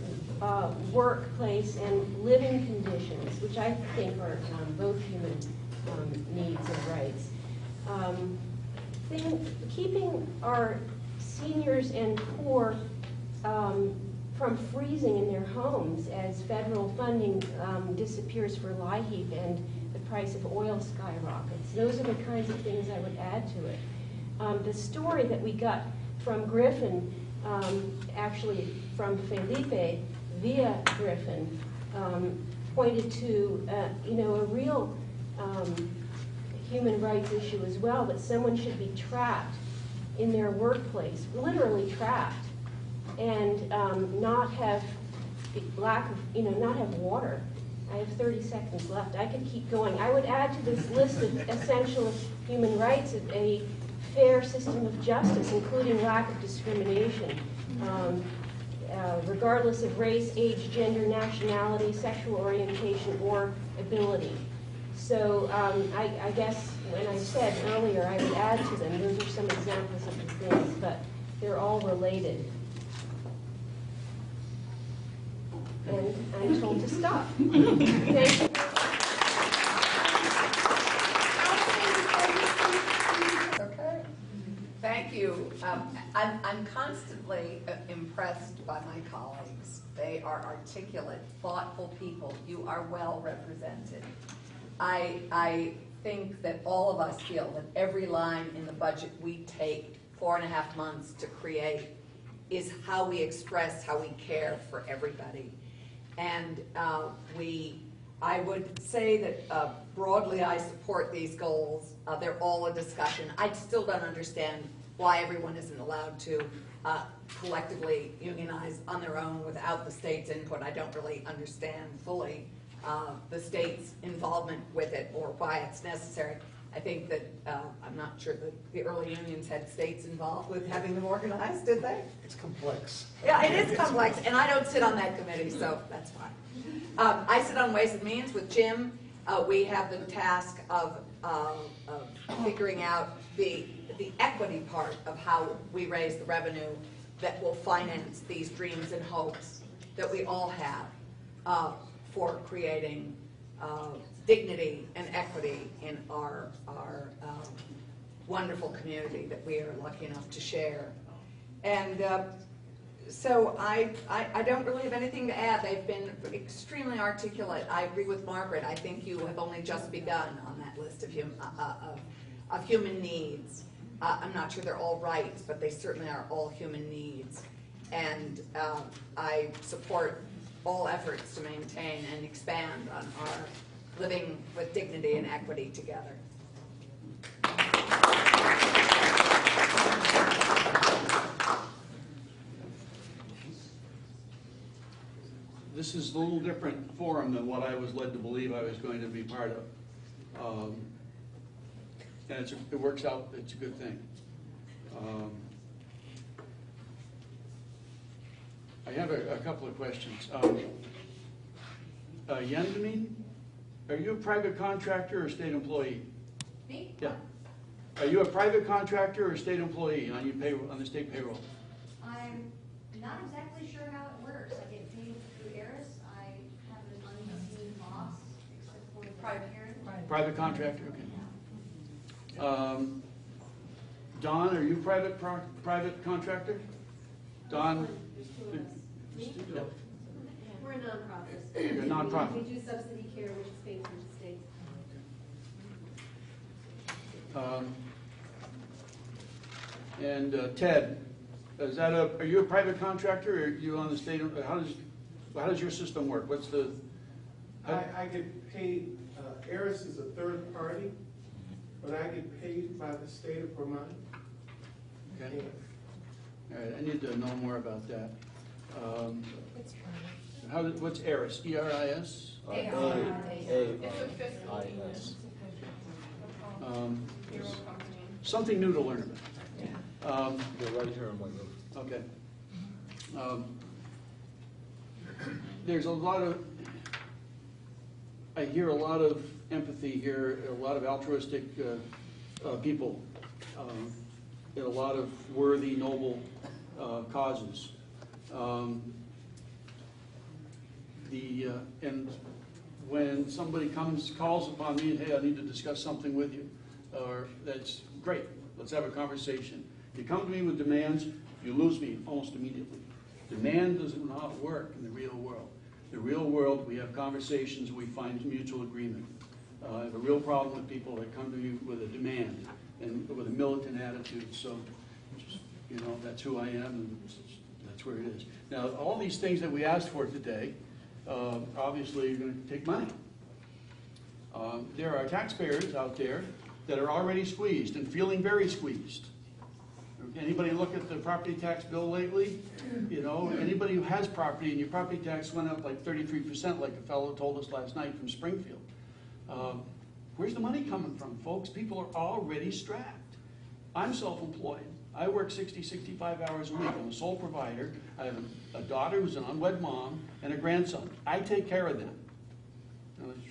workplace and living conditions, which I think are both human needs and rights. Keeping our seniors and poor from freezing in their homes as federal funding disappears for LIHEAP and the price of oil skyrockets. Those are the kinds of things I would add to it. The story that we got from Griffin, actually from Felipe via Griffin, pointed to a real human rights issue as well, that someone should be trapped in their workplace, literally trapped, and not have not have water. I have 30 seconds left. I could keep going. I would add to this list of essential human rights a fair system of justice, including lack of discrimination, regardless of race, age, gender, nationality, sexual orientation, or ability. So I guess when I said earlier I would add to them, those are some examples of the things, but they're all related. And I'm told to stop. Thank you. Okay. Thank you. I'm constantly impressed by my colleagues. They are articulate, thoughtful people. You are well represented. I think that all of us feel that every line in the budget we take 4.5 months to create is how we express how we care for everybody. And I would say that broadly I support these goals. They're all a discussion. I still don't understand why everyone isn't allowed to collectively unionize on their own without the state's input. I don't really understand fully the state's involvement with it or why it's necessary. I think that, I'm not sure that the early unions had states involved with having them organized, did they? It's complex. Yeah, it is complex, and I don't sit on that committee, so that's fine. I sit on Ways and Means with Jim. We have the task of figuring out the equity part of how we raise the revenue that will finance these dreams and hopes that we all have for creating dignity and equity in our wonderful community that we are lucky enough to share. And so I don't really have anything to add. They've been extremely articulate. I agree with Margaret. I think you have only just begun on that list of human needs. I'm not sure they're all rights, but they certainly are all human needs. And I support all efforts to maintain and expand on our living with dignity and equity together. This is a little different forum than what I was led to believe I was going to be part of. And it works out, it's a good thing. I have a couple of questions. Yendamin, are you a private contractor or a state employee? Me? Yeah. Are you a private contractor or a state employee on your payroll, on the state payroll? I'm not exactly sure how it works. I get paid through Eris. I have an unseen boss, except for the private parent. Private contractor, okay. Don, are you private contractor? Don? Yeah. We're a nonprofit. You're a nonprofit. We do subsidy care, which is paid through the state. And Ted, are you a private contractor or are you on the state? How does your system work? What's the? I get paid. Eris is a third party, but I get paid by the state of Vermont. Okay. All right, I need to know more about that. What's ERIS? E-R-I-S? A-R-I-S. Something new to learn about. They're right here on White River. Okay. There's a lot of, I hear a lot of empathy here, a lot of altruistic people, and a lot of worthy, noble causes. And when somebody calls upon me and, hey, I need to discuss something with you, or that's great, let's have a conversation. You come to me with demands, you lose me almost immediately. Demand does not work in the real world. In the real world, we have conversations, we find mutual agreement. I have a real problem with people that come to me with a demand and with a militant attitude. So, you know, that's who I am, and that's where it is. Now, all these things that we asked for today, obviously, are going to take money. There are taxpayers out there that are already squeezed and feeling very squeezed. Anybody look at the property tax bill lately? You know, anybody who has property and your property tax went up like 33%, like a fellow told us last night from Springfield. Where's the money coming from, folks? People are already strapped. I'm self-employed. I work 60, 65 hours a week. I'm a sole provider. I have a daughter who's an unwed mom and a grandson. I take care of them.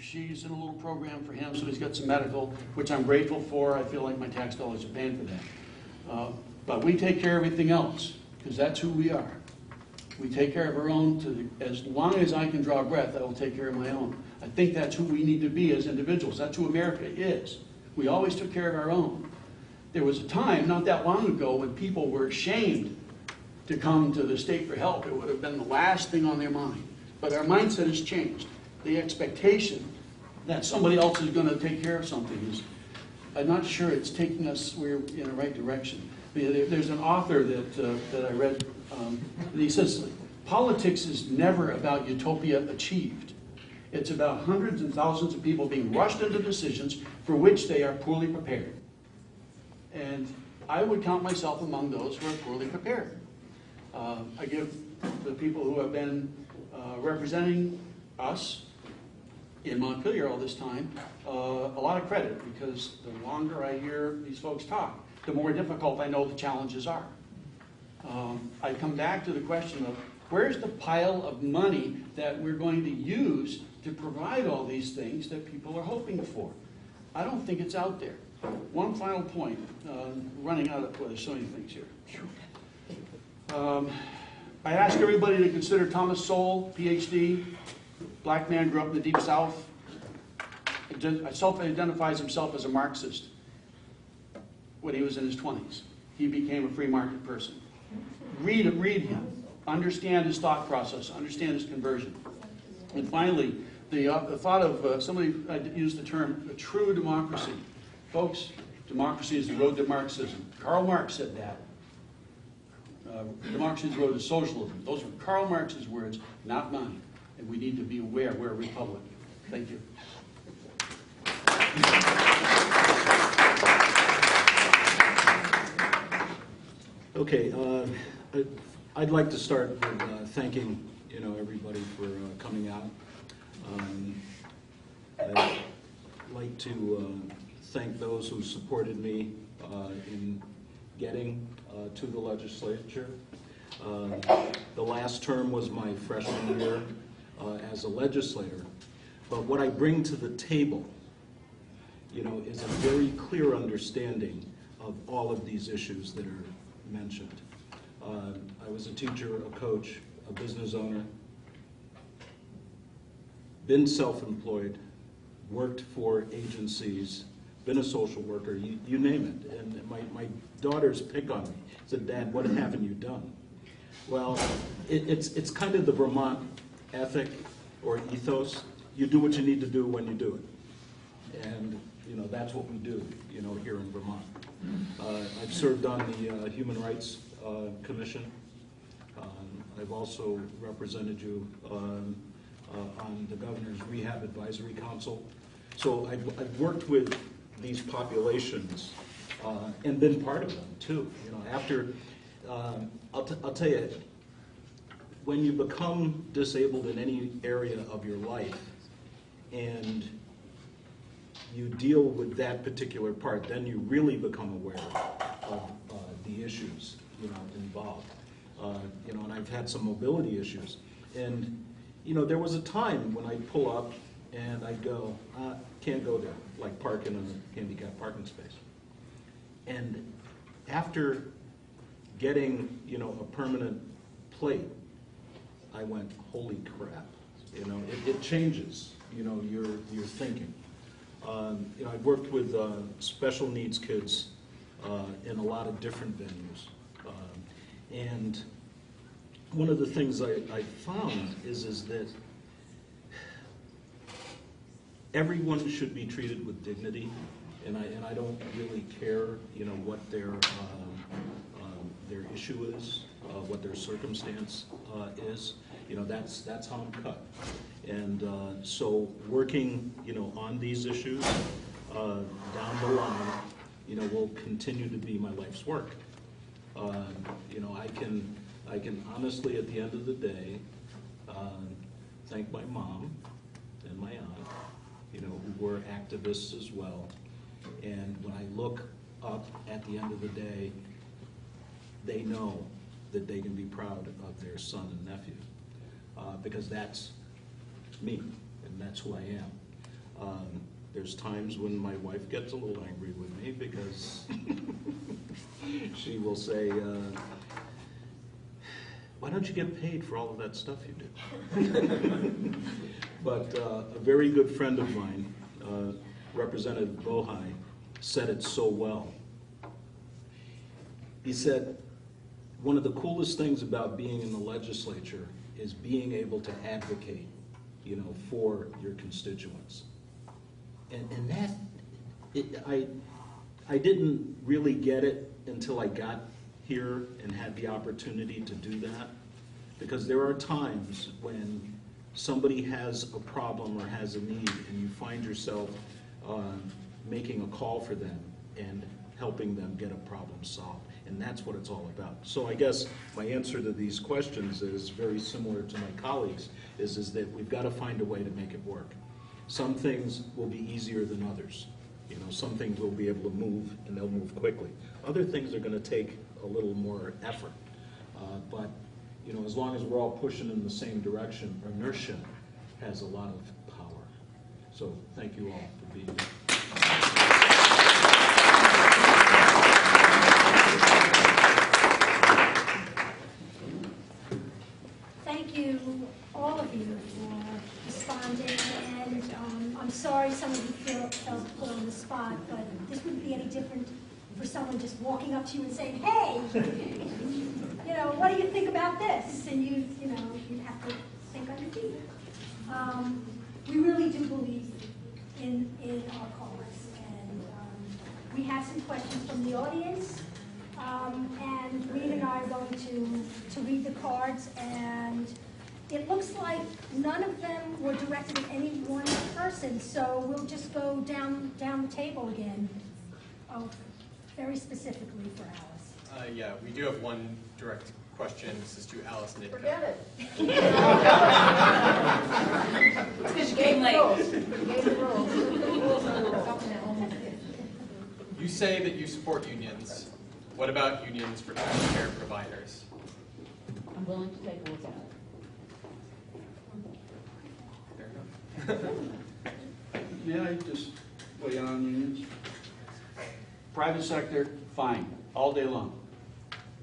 She's in a little program for him, so he's got some medical, which I'm grateful for. I feel like my tax dollars are paying for that. But we take care of everything else, because that's who we are. We take care of our own. As long as I can draw breath, I will take care of my own. I think that's who we need to be as individuals. That's who America is. We always took care of our own. There was a time, not that long ago, when people were ashamed to come to the state for help. It would have been the last thing on their mind. But our mindset has changed. The expectation that somebody else is going to take care of something is, I'm not sure it's taking us in the right direction. There's an author that I read, and he says, politics is never about utopia achieved. It's about hundreds and thousands of people being rushed into decisions for which they are poorly prepared. And I would count myself among those who are poorly prepared. I give the people who have been representing us in Montpelier all this time a lot of credit, because the longer I hear these folks talk, the more difficult I know the challenges are. I come back to the question of, where's the pile of money that we're going to use to provide all these things that people are hoping for? I don't think it's out there. One final point, running out of, well, there's so many things here. I ask everybody to consider Thomas Sowell, PhD, black man, grew up in the Deep South, self-identifies himself as a Marxist. when he was in his 20s. He became a free market person. Read him. Understand his thought process. Understand his conversion. And finally, the thought of somebody used the term a true democracy. Folks, democracy is the road to Marxism. Karl Marx said that. Democracy is the road to socialism. Those are Karl Marx's words, not mine. And we need to be aware we're a republic. Thank you. Okay, I'd like to start with thanking everybody for coming out. I'd like to thank those who supported me in getting to the legislature. The last term was my freshman year as a legislator, but what I bring to the table, is a very clear understanding of all of these issues that are mentioned. I was a teacher, a coach, a business owner, been self-employed, worked for agencies, been a social worker, you name it. And my daughters pick on me, said, "Dad, what haven't you done?" Well, it's kind of the Vermont ethic or ethos. You do what you need to do when you do it. And that's what we do, here in Vermont. I've served on the Human Rights Commission. I've also represented you on the Governor's Rehab Advisory Council. So I've worked with these populations and been part of them too. After, I'll tell you, when you become disabled in any area of your life and you deal with that particular part, then you really become aware of the issues involved. And I've had some mobility issues. And, there was a time when I'd pull up and I'd go, can't go there, like park in a handicapped parking space. And after getting, a permanent plate, I went, holy crap. It changes, your thinking. I've worked with special needs kids in a lot of different venues. And one of the things I found is that everyone should be treated with dignity, and I don't really care, what their issue is, what their circumstance is. That's how I'm cut. And so working, on these issues down the line, will continue to be my life's work. I can honestly, at the end of the day, thank my mom and my aunt, who were activists as well. And when I look up at the end of the day, they know that they can be proud of their son and nephew, because that's me, and that's who I am. There's times when my wife gets a little angry with me because she will say, why don't you get paid for all of that stuff you do? But a very good friend of mine, Representative Bohai, said it so well. He said, one of the coolest things about being in the legislature is being able to advocate, for your constituents. And that, I didn't really get it until I got here and had the opportunity to do that, because there are times when somebody has a problem or has a need and you find yourself making a call for them and helping them get a problem solved. And that's what it's all about. So I guess my answer to these questions is very similar to my colleagues, is that we've got to find a way to make it work. Some things will be easier than others. Some things we'll be able to move and they'll move quickly. Other things are going to take a little more effort. But as long as we're all pushing in the same direction, inertia has a lot of power. So thank you all for being here. Thank you, all of you, for responding, and I'm sorry some of you felt put on the spot, but this wouldn't be any different for someone just walking up to you and saying, hey, you know, what do you think about this? And you'd have to think on your feet. We really do believe in our cause, and we have some questions from the audience, and Reed and I are going to read the cards, and it looks like none of them were directed at any one person, so we'll just go down the table again, very specifically for Alice. Yeah, we do have one direct question. This is to Alice Nitka. Forget it. It's because you came late. You say that you support unions. What about unions for taxpayer providers? I'm willing to take a look at it. There you go. May I just weigh in on unions? Private sector, fine, all day long.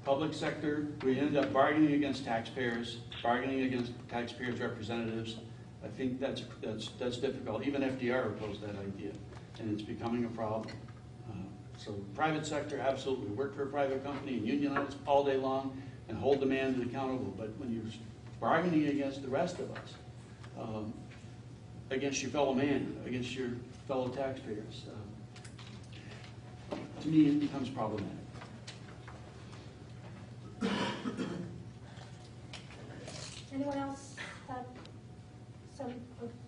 Public sector, we ended up bargaining against taxpayers, bargaining against taxpayers' representatives. I think that's difficult. Even FDR opposed that idea, and it's becoming a problem. So private sector, absolutely. Work for a private company and unionize all day long and hold the man accountable. But when you're bargaining against the rest of us, against your fellow man, against your fellow taxpayers, to me it becomes problematic. Anyone else have some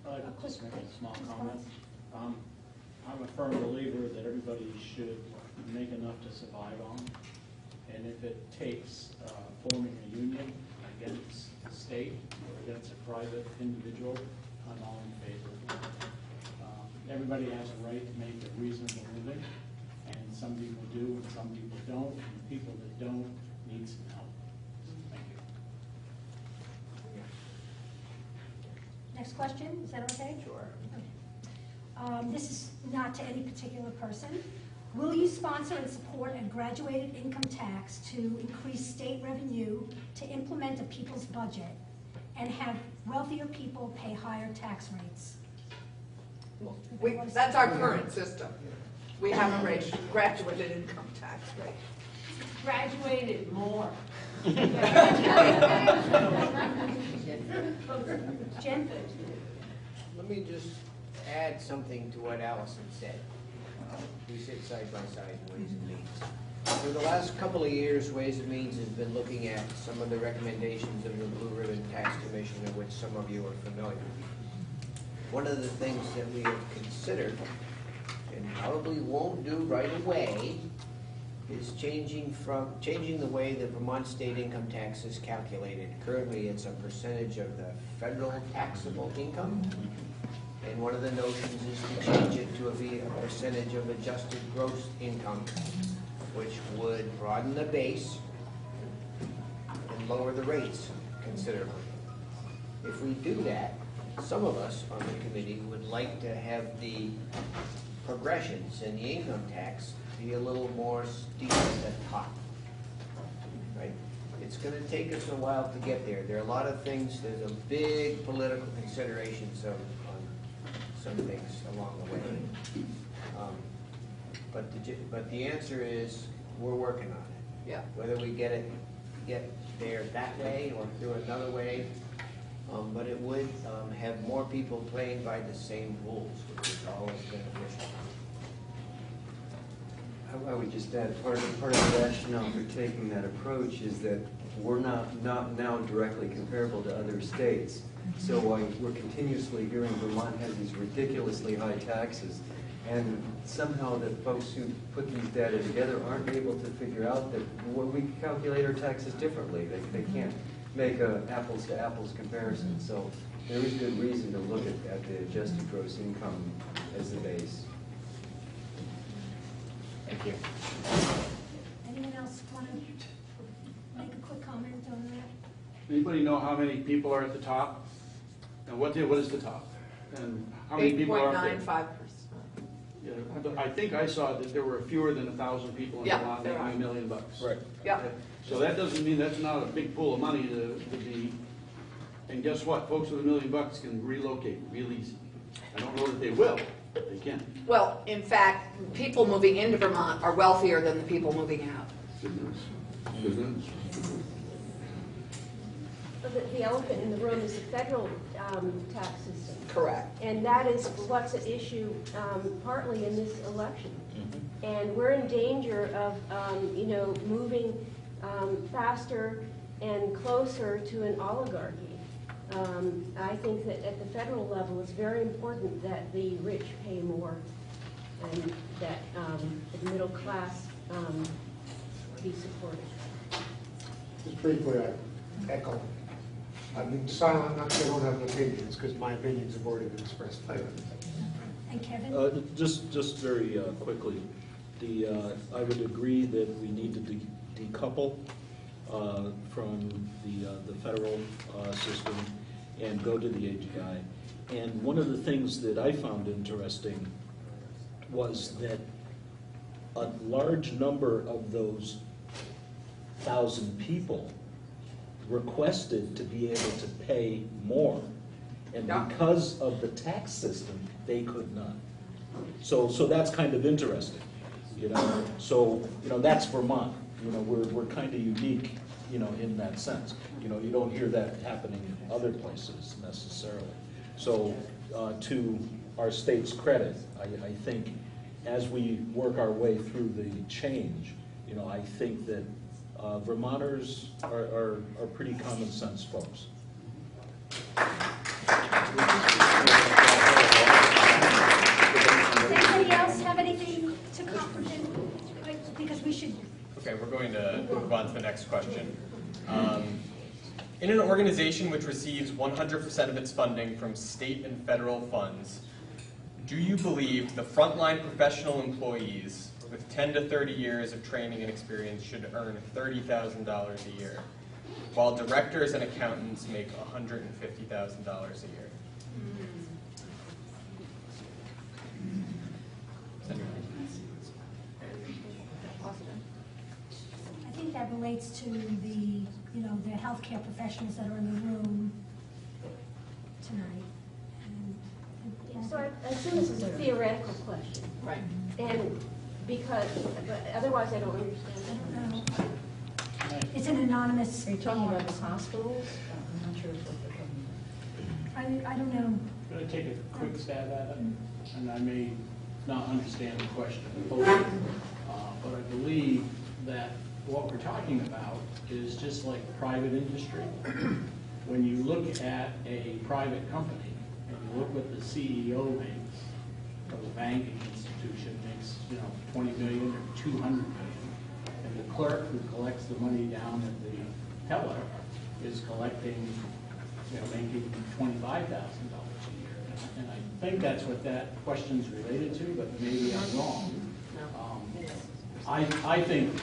I'd a quick just make a small response? comment. I'm a firm believer that everybody should make enough to survive on. And if it takes forming a union against the state or against a private individual, I'm all in favor. Everybody has a right to make a reasonable living, and some people do and some people don't, and people that don't need some help. Thank you. Next question, is that okay? Sure. Okay. This is not to any particular person. Will you sponsor and support a graduated income tax to increase state revenue to implement a people's budget and have wealthier people pay higher tax rates? That's our current system. We have a graduated income tax rate. Graduated more. Jen? Let me just add something to what Allison said. We sit side by side in Ways and Means. For the last couple of years, Ways and Means has been looking at some of the recommendations of the Blue Ribbon Tax Commission, of which some of you are familiar. One of the things that we have considered, and probably won't do right away, is changing the way the Vermont state income tax is calculated. Currently, it's a percentage of the federal taxable income. And one of the notions is to change it to be a percentage of adjusted gross income, which would broaden the base and lower the rates considerably. If we do that, some of us on the committee would like to have the progressions in the income tax be a little more steep at the top. Right? It's going to take us a while to get there. There are a lot of things, there's a big political considerations on some things along the way. But the answer is, we're working on it. Yeah. Whether we get there that way or through another way, but it would have more people playing by the same rules, which is always beneficial. I would just add, part of the rationale for taking that approach is that we're not now directly comparable to other states. So we're continuously hearing Vermont has these ridiculously high taxes, and somehow the folks who put these data together aren't able to figure out that we calculate our taxes differently. They can't make a apples to apples comparison. So there is good reason to look at the adjusted gross income as the base. Thank you. Anyone else want to make a quick comment on that? Anybody know how many people are at the top? And what is the top? And how many people are there? 8.95%. Yeah, I think I saw that there were fewer than 1,000 people in Yeah, Vermont there making are. $1 million. Right. Yeah. So that doesn't mean that's not a big pool of money to be. And guess what? Folks with $1 million can relocate real easy. I don't know that they will, They can. Well, in fact, people moving into Vermont are wealthier than the people moving out. But the elephant in the room is the federal tax system. Correct. And that is what's at issue partly in this election. And we're in danger of, moving faster and closer to an oligarchy. I think that at the federal level, it's very important that the rich pay more and that the middle class be supported. Just briefly, I echo. I've been silent, not that I don't have opinions, because my opinions have already been expressed by others. And Kevin? Just very quickly, I would agree that we need to decouple from the federal system and go to the AGI. And one of the things that I found interesting was that a large number of those 1,000 people requested to be able to pay more. And because of the tax system, they could not. So that's kind of interesting, So, that's Vermont. We're kind of unique, in that sense. You don't hear that happening in other places necessarily. So, to our state's credit, I think as we work our way through the change, I think that Vermonters are pretty common sense folks. Does anybody else have anything to compliment? Because we should. Okay, we're going to move on to the next question. In an organization which receives 100% of its funding from state and federal funds, do you believe the frontline professional employees with 10 to 30 years of training and experience should earn $30,000 a year, while directors and accountants make $150,000 a year? I think that relates to the healthcare professionals that are in the room tonight. So I assume this is a theoretical question. Right. And but otherwise I don't understand. It's an anonymous. Are you talking about the hospitals? I'm not sure what they're talking about. I don't know. I'm going to take a quick stab at it, and I may not understand the question fully, but I believe that what we're talking about is just like private industry. When you look at a private company and you look what the CEO makes, or the banking institution makes, 20 million or 200 million, and the clerk who collects the money down at the teller is collecting, making $25,000 a year. And I think that's what that question's related to, but maybe I'm wrong. I think,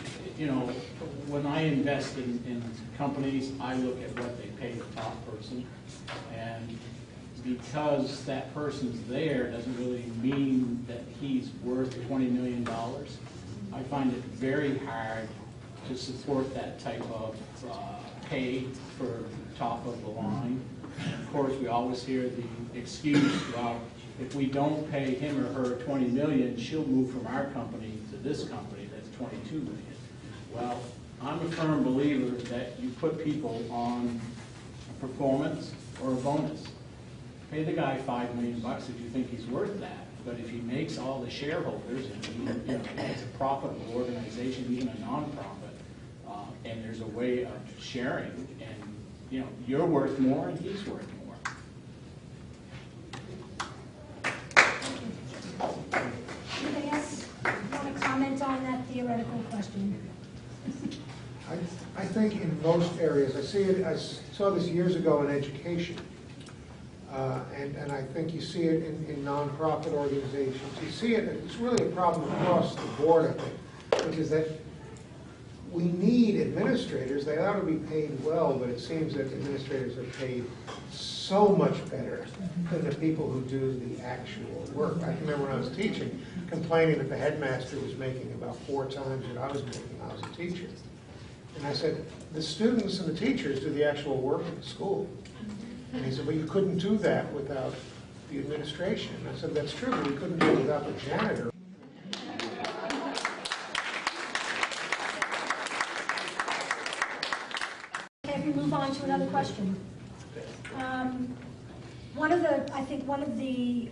when I invest in companies, I look at what they pay the top person. And because that person's there doesn't really mean that he's worth $20 million. I find it very hard to support that type of pay for top of the line. And of course, we always hear the excuse, well, if we don't pay him or her $20 million, she'll move from our company to this company that's $22 million. Well, I'm a firm believer that you put people on a performance or a bonus. Pay the guy $5 million if you think he's worth that. But if he makes all the shareholders, and it's a profitable organization, even a nonprofit, and there's a way of sharing, and you're worth more and he's worth more. Anybody else want to comment on that theoretical question? I think in most areas, I saw this years ago in education, and I think you see it in nonprofit organizations. You see it, it's really a problem across the board, I think, which is that we need administrators. They ought to be paid well, but it seems that administrators are paid so much better than the people who do the actual work. I can remember when I was teaching, complaining that the headmaster was making about 4 times what I was making when I was a teacher. And I said, the students and the teachers do the actual work in the school. And he said, well, you couldn't do that without the administration. I said, that's true, but we couldn't do it without the janitor. Okay, we move on to another question. I think one of the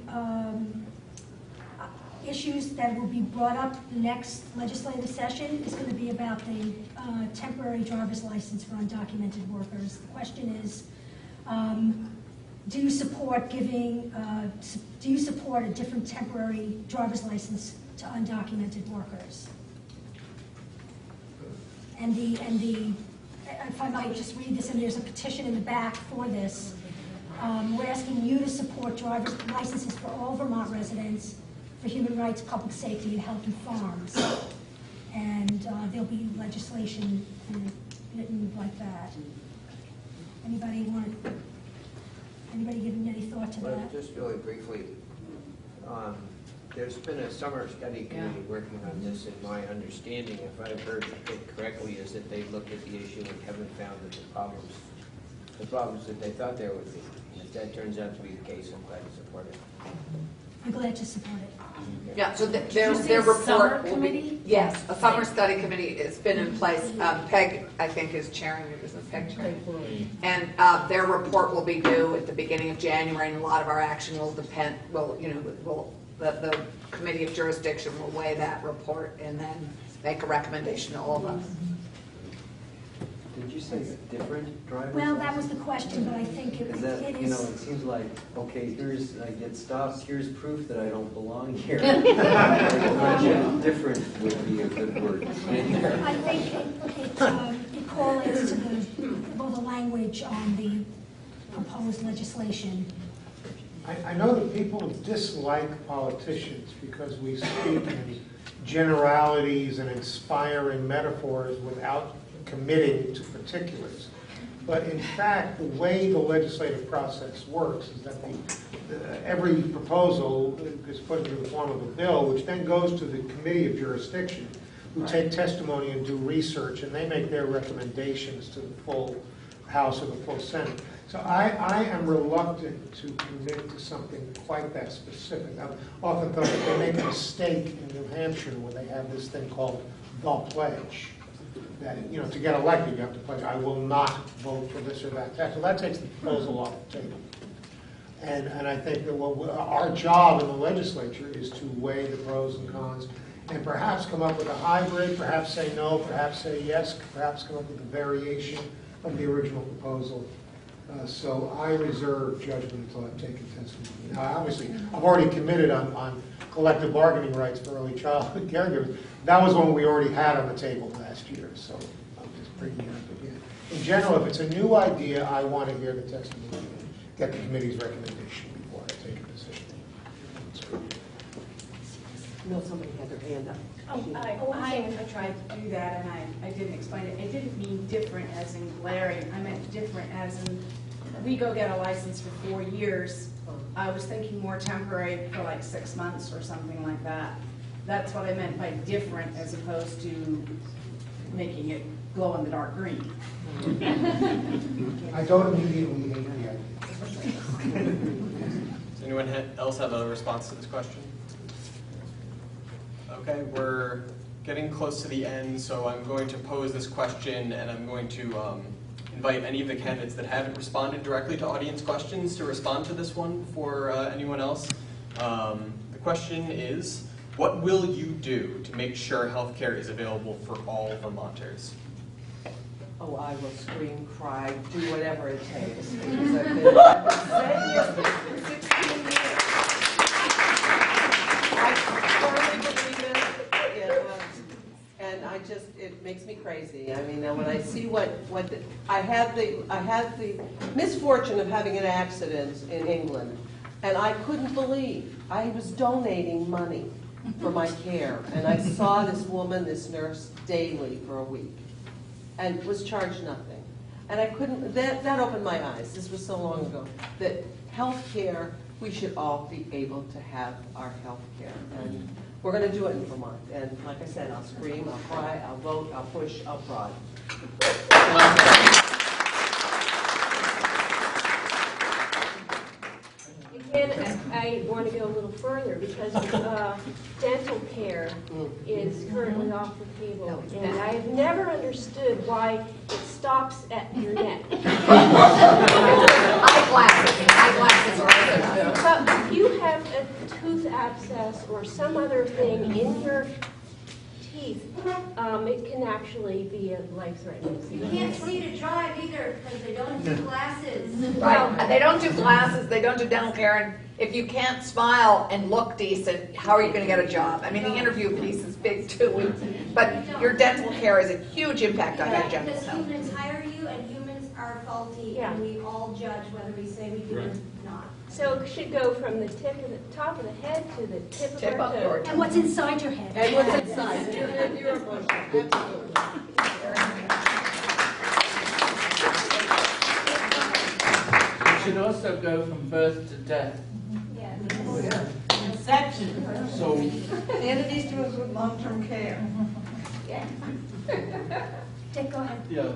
issues that will be brought up next legislative session is going to be about the temporary driver's license for undocumented workers. The question is, do you support a different temporary driver's license to undocumented workers? And if I might just read this, and there's a petition in the back for this. We're asking you to support driver's licenses for all Vermont residents for human rights, public safety, and health and farms. And there'll be legislation written like that. Anybody giving any thought to Well, that? just really briefly, there's been a summer study committee working on this, and my understanding, if I've heard it correctly, is that they looked at the issue and haven't found that the problems that they thought there would be. And if that turns out to be the case, I'm glad to support it. I'm glad to support it. Yeah, so Did you say their summer report will committee? be, yes, a summer study committee has been in place. Peg, I think, is chairing it, isn't Peg chairing? And their report will be due at the beginning of January, and a lot of our action will depend, the committee of jurisdiction will weigh that report and then make a recommendation to all of us. Did you say different drivers? Well, that was the question, but I think it Is that, is. you know, it seems like, okay, here's, I get stopped, here's proof that I don't belong here. Different would be a good word. I think it correlates to the language on the proposed legislation. I know that people dislike politicians because we speak in generalities and inspiring metaphors without committing to particulars. But in fact, the way the legislative process works is that every proposal is put into the form of a bill, which then goes to the committee of jurisdiction, who take testimony and do research, and they make their recommendations to the full House or the full Senate. So I am reluctant to commit to something quite that specific. I've often thought that they make a mistake in New Hampshire where they have this thing called the pledge. That, you know, to get elected, you have to pledge, I will not vote for this or that tax. So that takes the proposal off the table. And I think that our job in the legislature is to weigh the pros and cons and perhaps come up with a hybrid, perhaps say no, perhaps say yes, perhaps come up with a variation of the original proposal. So I reserve judgment until I've taken testimony. Now, obviously, I've already committed on collective bargaining rights for early childhood caregivers. That was one we already had on the table last year, so I'm just bringing it up again. In general, if it's a new idea, I want to hear the testimony and get the committee's recommendation before I take a position. No, somebody had their hand up. I tried to do that, and I didn't explain it. It didn't mean different as in glaring. I meant different as in, we go get a license for 4 years. I was thinking more temporary for like 6 months or something like that. That's what I meant by different as opposed to making it glow in the dark green. I don't immediately hate the idea. Does anyone else have a response to this question? Okay, we're getting close to the end, so I'm going to pose this question, and I'm going to invite any of the candidates that haven't responded directly to audience questions to respond to this one before anyone else. The question is, what will you do to make sure healthcare is available for all Vermonters? Oh, I will scream, cry, do whatever it takes, because I've been saying this for 16 years. I firmly believe it, and I just, it makes me crazy. I mean, when I see I had the misfortune of having an accident in England, and I couldn't believe I was donating money for my care, and I saw this woman, this nurse, daily for a week, and was charged nothing. And I couldn't, that opened my eyes, this was so long ago, that health care, we should all be able to have our health care. And we're going to do it in Vermont. And like I said, I'll scream, I'll cry, I'll vote, I'll push, I'll prod. You Brian, I want to go a little further because dental care is currently off the table. And I have never understood why it stops at your neck. Eyeglasses. But if you have a tooth abscess or some other thing in your teeth, it can actually be a life-threatening. You can't see to drive either because they don't do glasses. Right, they don't do glasses, they don't do dental care, and if you can't smile and look decent, how are you gonna get a job? I mean, the interview piece is big too, but your dental care is a huge impact on your general Because health. humans hire you and humans are faulty and we all judge whether we say we do or not. So it should go from the tip of the top of the head to the tip of our toe. And what's inside your head. And what's inside. You're emotional. It should also go from birth to death. Section. So, And it needs to include long-term care. Yeah. Dick, go ahead. yeah,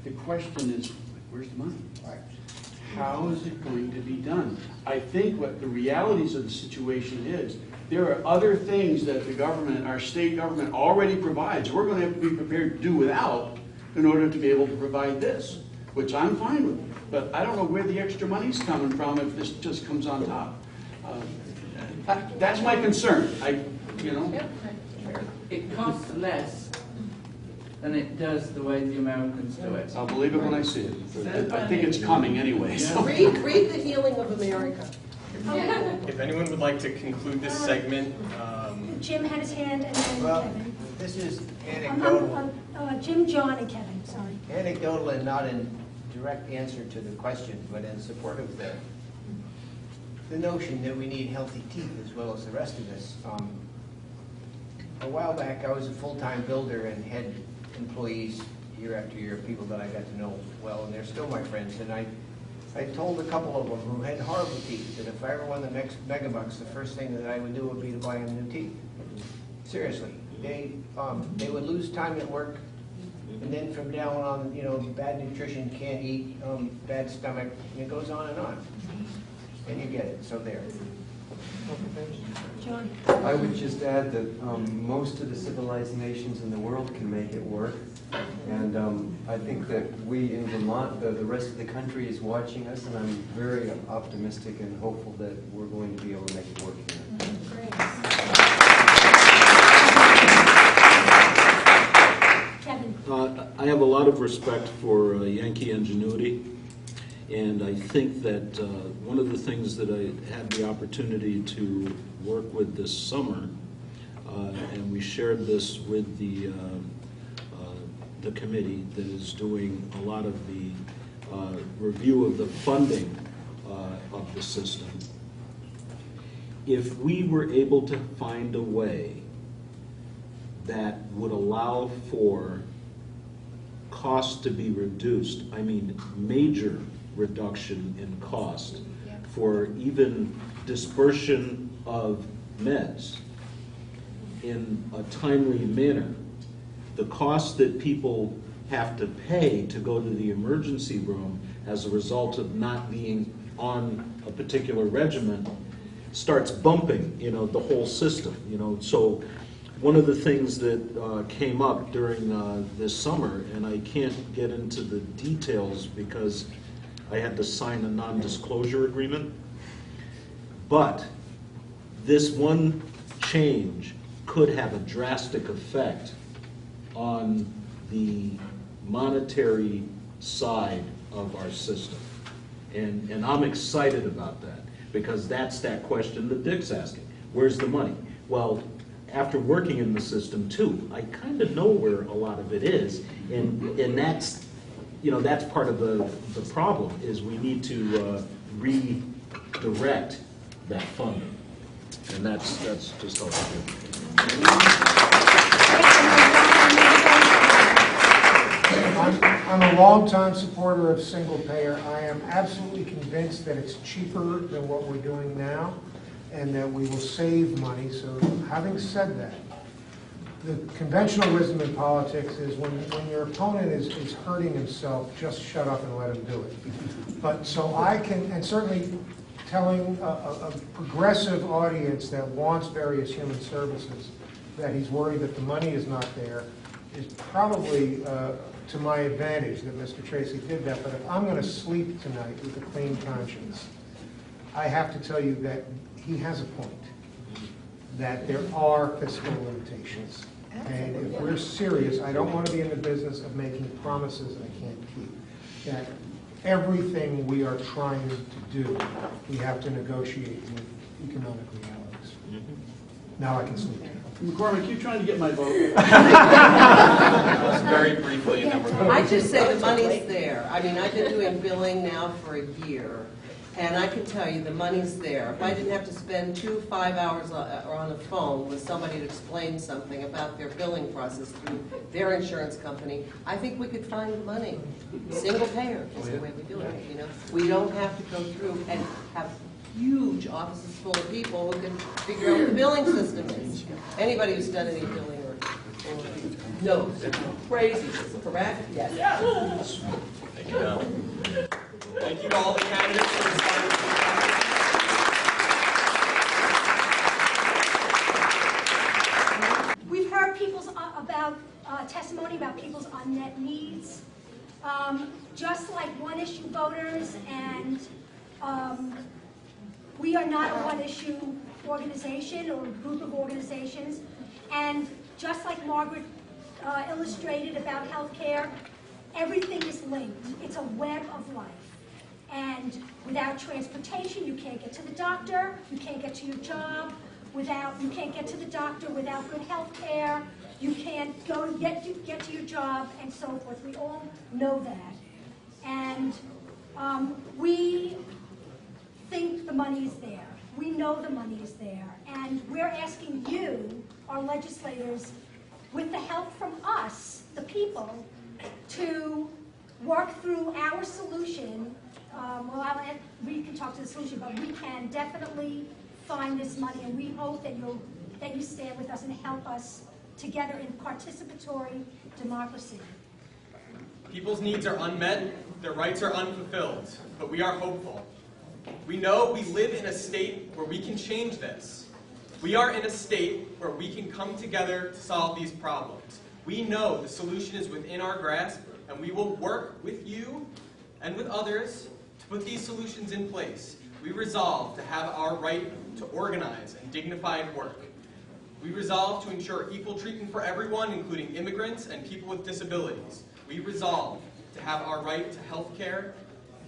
the question is, where's the money? How is it going to be done? I think what the realities of the situation is, there are other things that the government, our state government already provides. We're going to have to be prepared to do without in order to be able to provide this, which I'm fine with. But I don't know where the extra money's coming from if this just comes on top. That's my concern. It costs less than it does the way the Americans do it. I'll believe it when I see it. I think it's coming anyway. So. Read The Healing of America. If anyone would like to conclude this segment, Jim had his hand and then Well, Kevin. this is anecdotal. Jim, John, and Kevin, sorry. Anecdotal and not in direct answer to the question, but in support of the notion that we need healthy teeth as well as the rest of us. A while back, I was a full-time builder and had employees year after year, people that I got to know well, and they're still my friends. And I told a couple of them who had horrible teeth that if I ever won the next megabucks, the first thing that I would do would be to buy them new teeth. Seriously, they would lose time at work, and then from down on, bad nutrition, can't eat, bad stomach, and it goes on. And you get it, so there. John. I would just add that most of the civilized nations in the world can make it work. And I think that we in Vermont, the rest of the country is watching us, and I'm very optimistic and hopeful that we're going to be able to make it work here. Great. Kevin. I have a lot of respect for Yankee ingenuity, and I think that one of the things that I had the opportunity to work with this summer, and we shared this with the committee that is doing a lot of the review of the funding of the system. If we were able to find a way that would allow for costs to be reduced, I mean major reduction in cost for even dispersion of meds in a timely manner, the cost that people have to pay to go to the emergency room as a result of not being on a particular regimen starts bumping, the whole system, So one of the things that came up during this summer, and I can't get into the details because I had to sign a non-disclosure agreement, but this one change could have a drastic effect on the monetary side of our system. And I'm excited about that, because that's that question that Dick's asking. Where's the money? Well, after working in the system too, I kind of know where a lot of it is, and that's, that's part of the problem, is we need to redirect that funding. And that's just all I do. I'm a longtime supporter of single payer. I am absolutely convinced that it's cheaper than what we're doing now and that we will save money. So having said that, the conventional wisdom in politics is when your opponent is hurting himself, just shut up and let him do it. But so I can, and certainly telling a progressive audience that wants various human services that he's worried that the money is not there is probably to my advantage that Mr. Tracy did that. But if I'm going to sleep tonight with a clean conscience, I have to tell you that he has a point, that there are fiscal limitations. And if we're serious, I don't want to be in the business of making promises I can't keep. That everything we are trying to do, we have to negotiate with economic realities. Now I can sleep. McCormick, you trying to get my vote? Very briefly, and then we're going. I just say the money's there. I mean, I've been doing billing now for a year, and I can tell you the money's there. If I didn't have to spend 5 hours on the phone with somebody to explain something about their billing process through their insurance company, I think we could find the money. Single payer is the way we do it, you know. We don't have to go through and have huge offices full of people who can figure out what the billing system is. Anybody who's done any billing or knows. It's crazy, correct? Yes. Thank you, Bill. Thank you to all the candidates for responding to the We've heard people's about testimony about people's unmet needs. Just like one-issue voters, and we are not a one-issue organization or group of organizations. And just like Margaret illustrated about healthcare, everything is linked. It's a web of life. And without transportation, you can't get to the doctor, you can't get to your job, you can't get to the doctor without good health care, you can't go get to your job, and so forth. We all know that. And we think the money is there. We know the money is there. And we're asking you, our legislators, with the help from us, the people, to work through our solution. We can talk to the solution, but we can definitely find this money, and we hope that you stand with us and help us together in participatory democracy. People's needs are unmet, their rights are unfulfilled, but we are hopeful. We know we live in a state where we can change this. We are in a state where we can come together to solve these problems. We know the solution is within our grasp, and we will work with you and with others to put these solutions in place. We resolve to have our right to organize and dignified work. We resolve to ensure equal treatment for everyone, including immigrants and people with disabilities. We resolve to have our right to health care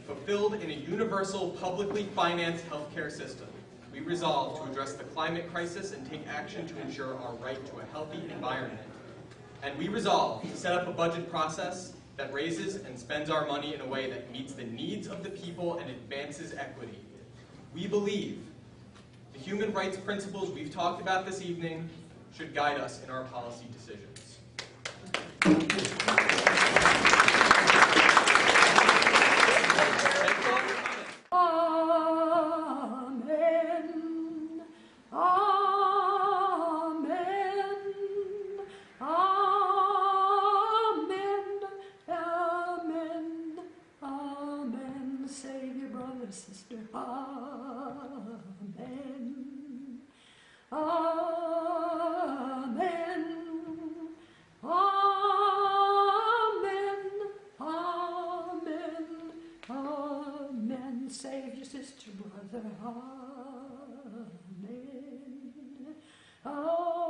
fulfilled in a universal, publicly financed healthcare system. We resolve to address the climate crisis and take action to ensure our right to a healthy environment. And we resolve to set up a budget process that raises and spends our money in a way that meets the needs of the people and advances equity. We believe the human rights principles we've talked about this evening should guide us in our policy decisions. Amen. Amen. Amen. Amen. Amen. Savior, brother, sister. Amen. Amen. Amen. Amen. Amen. Savior, sister, brother. Amen. Amen.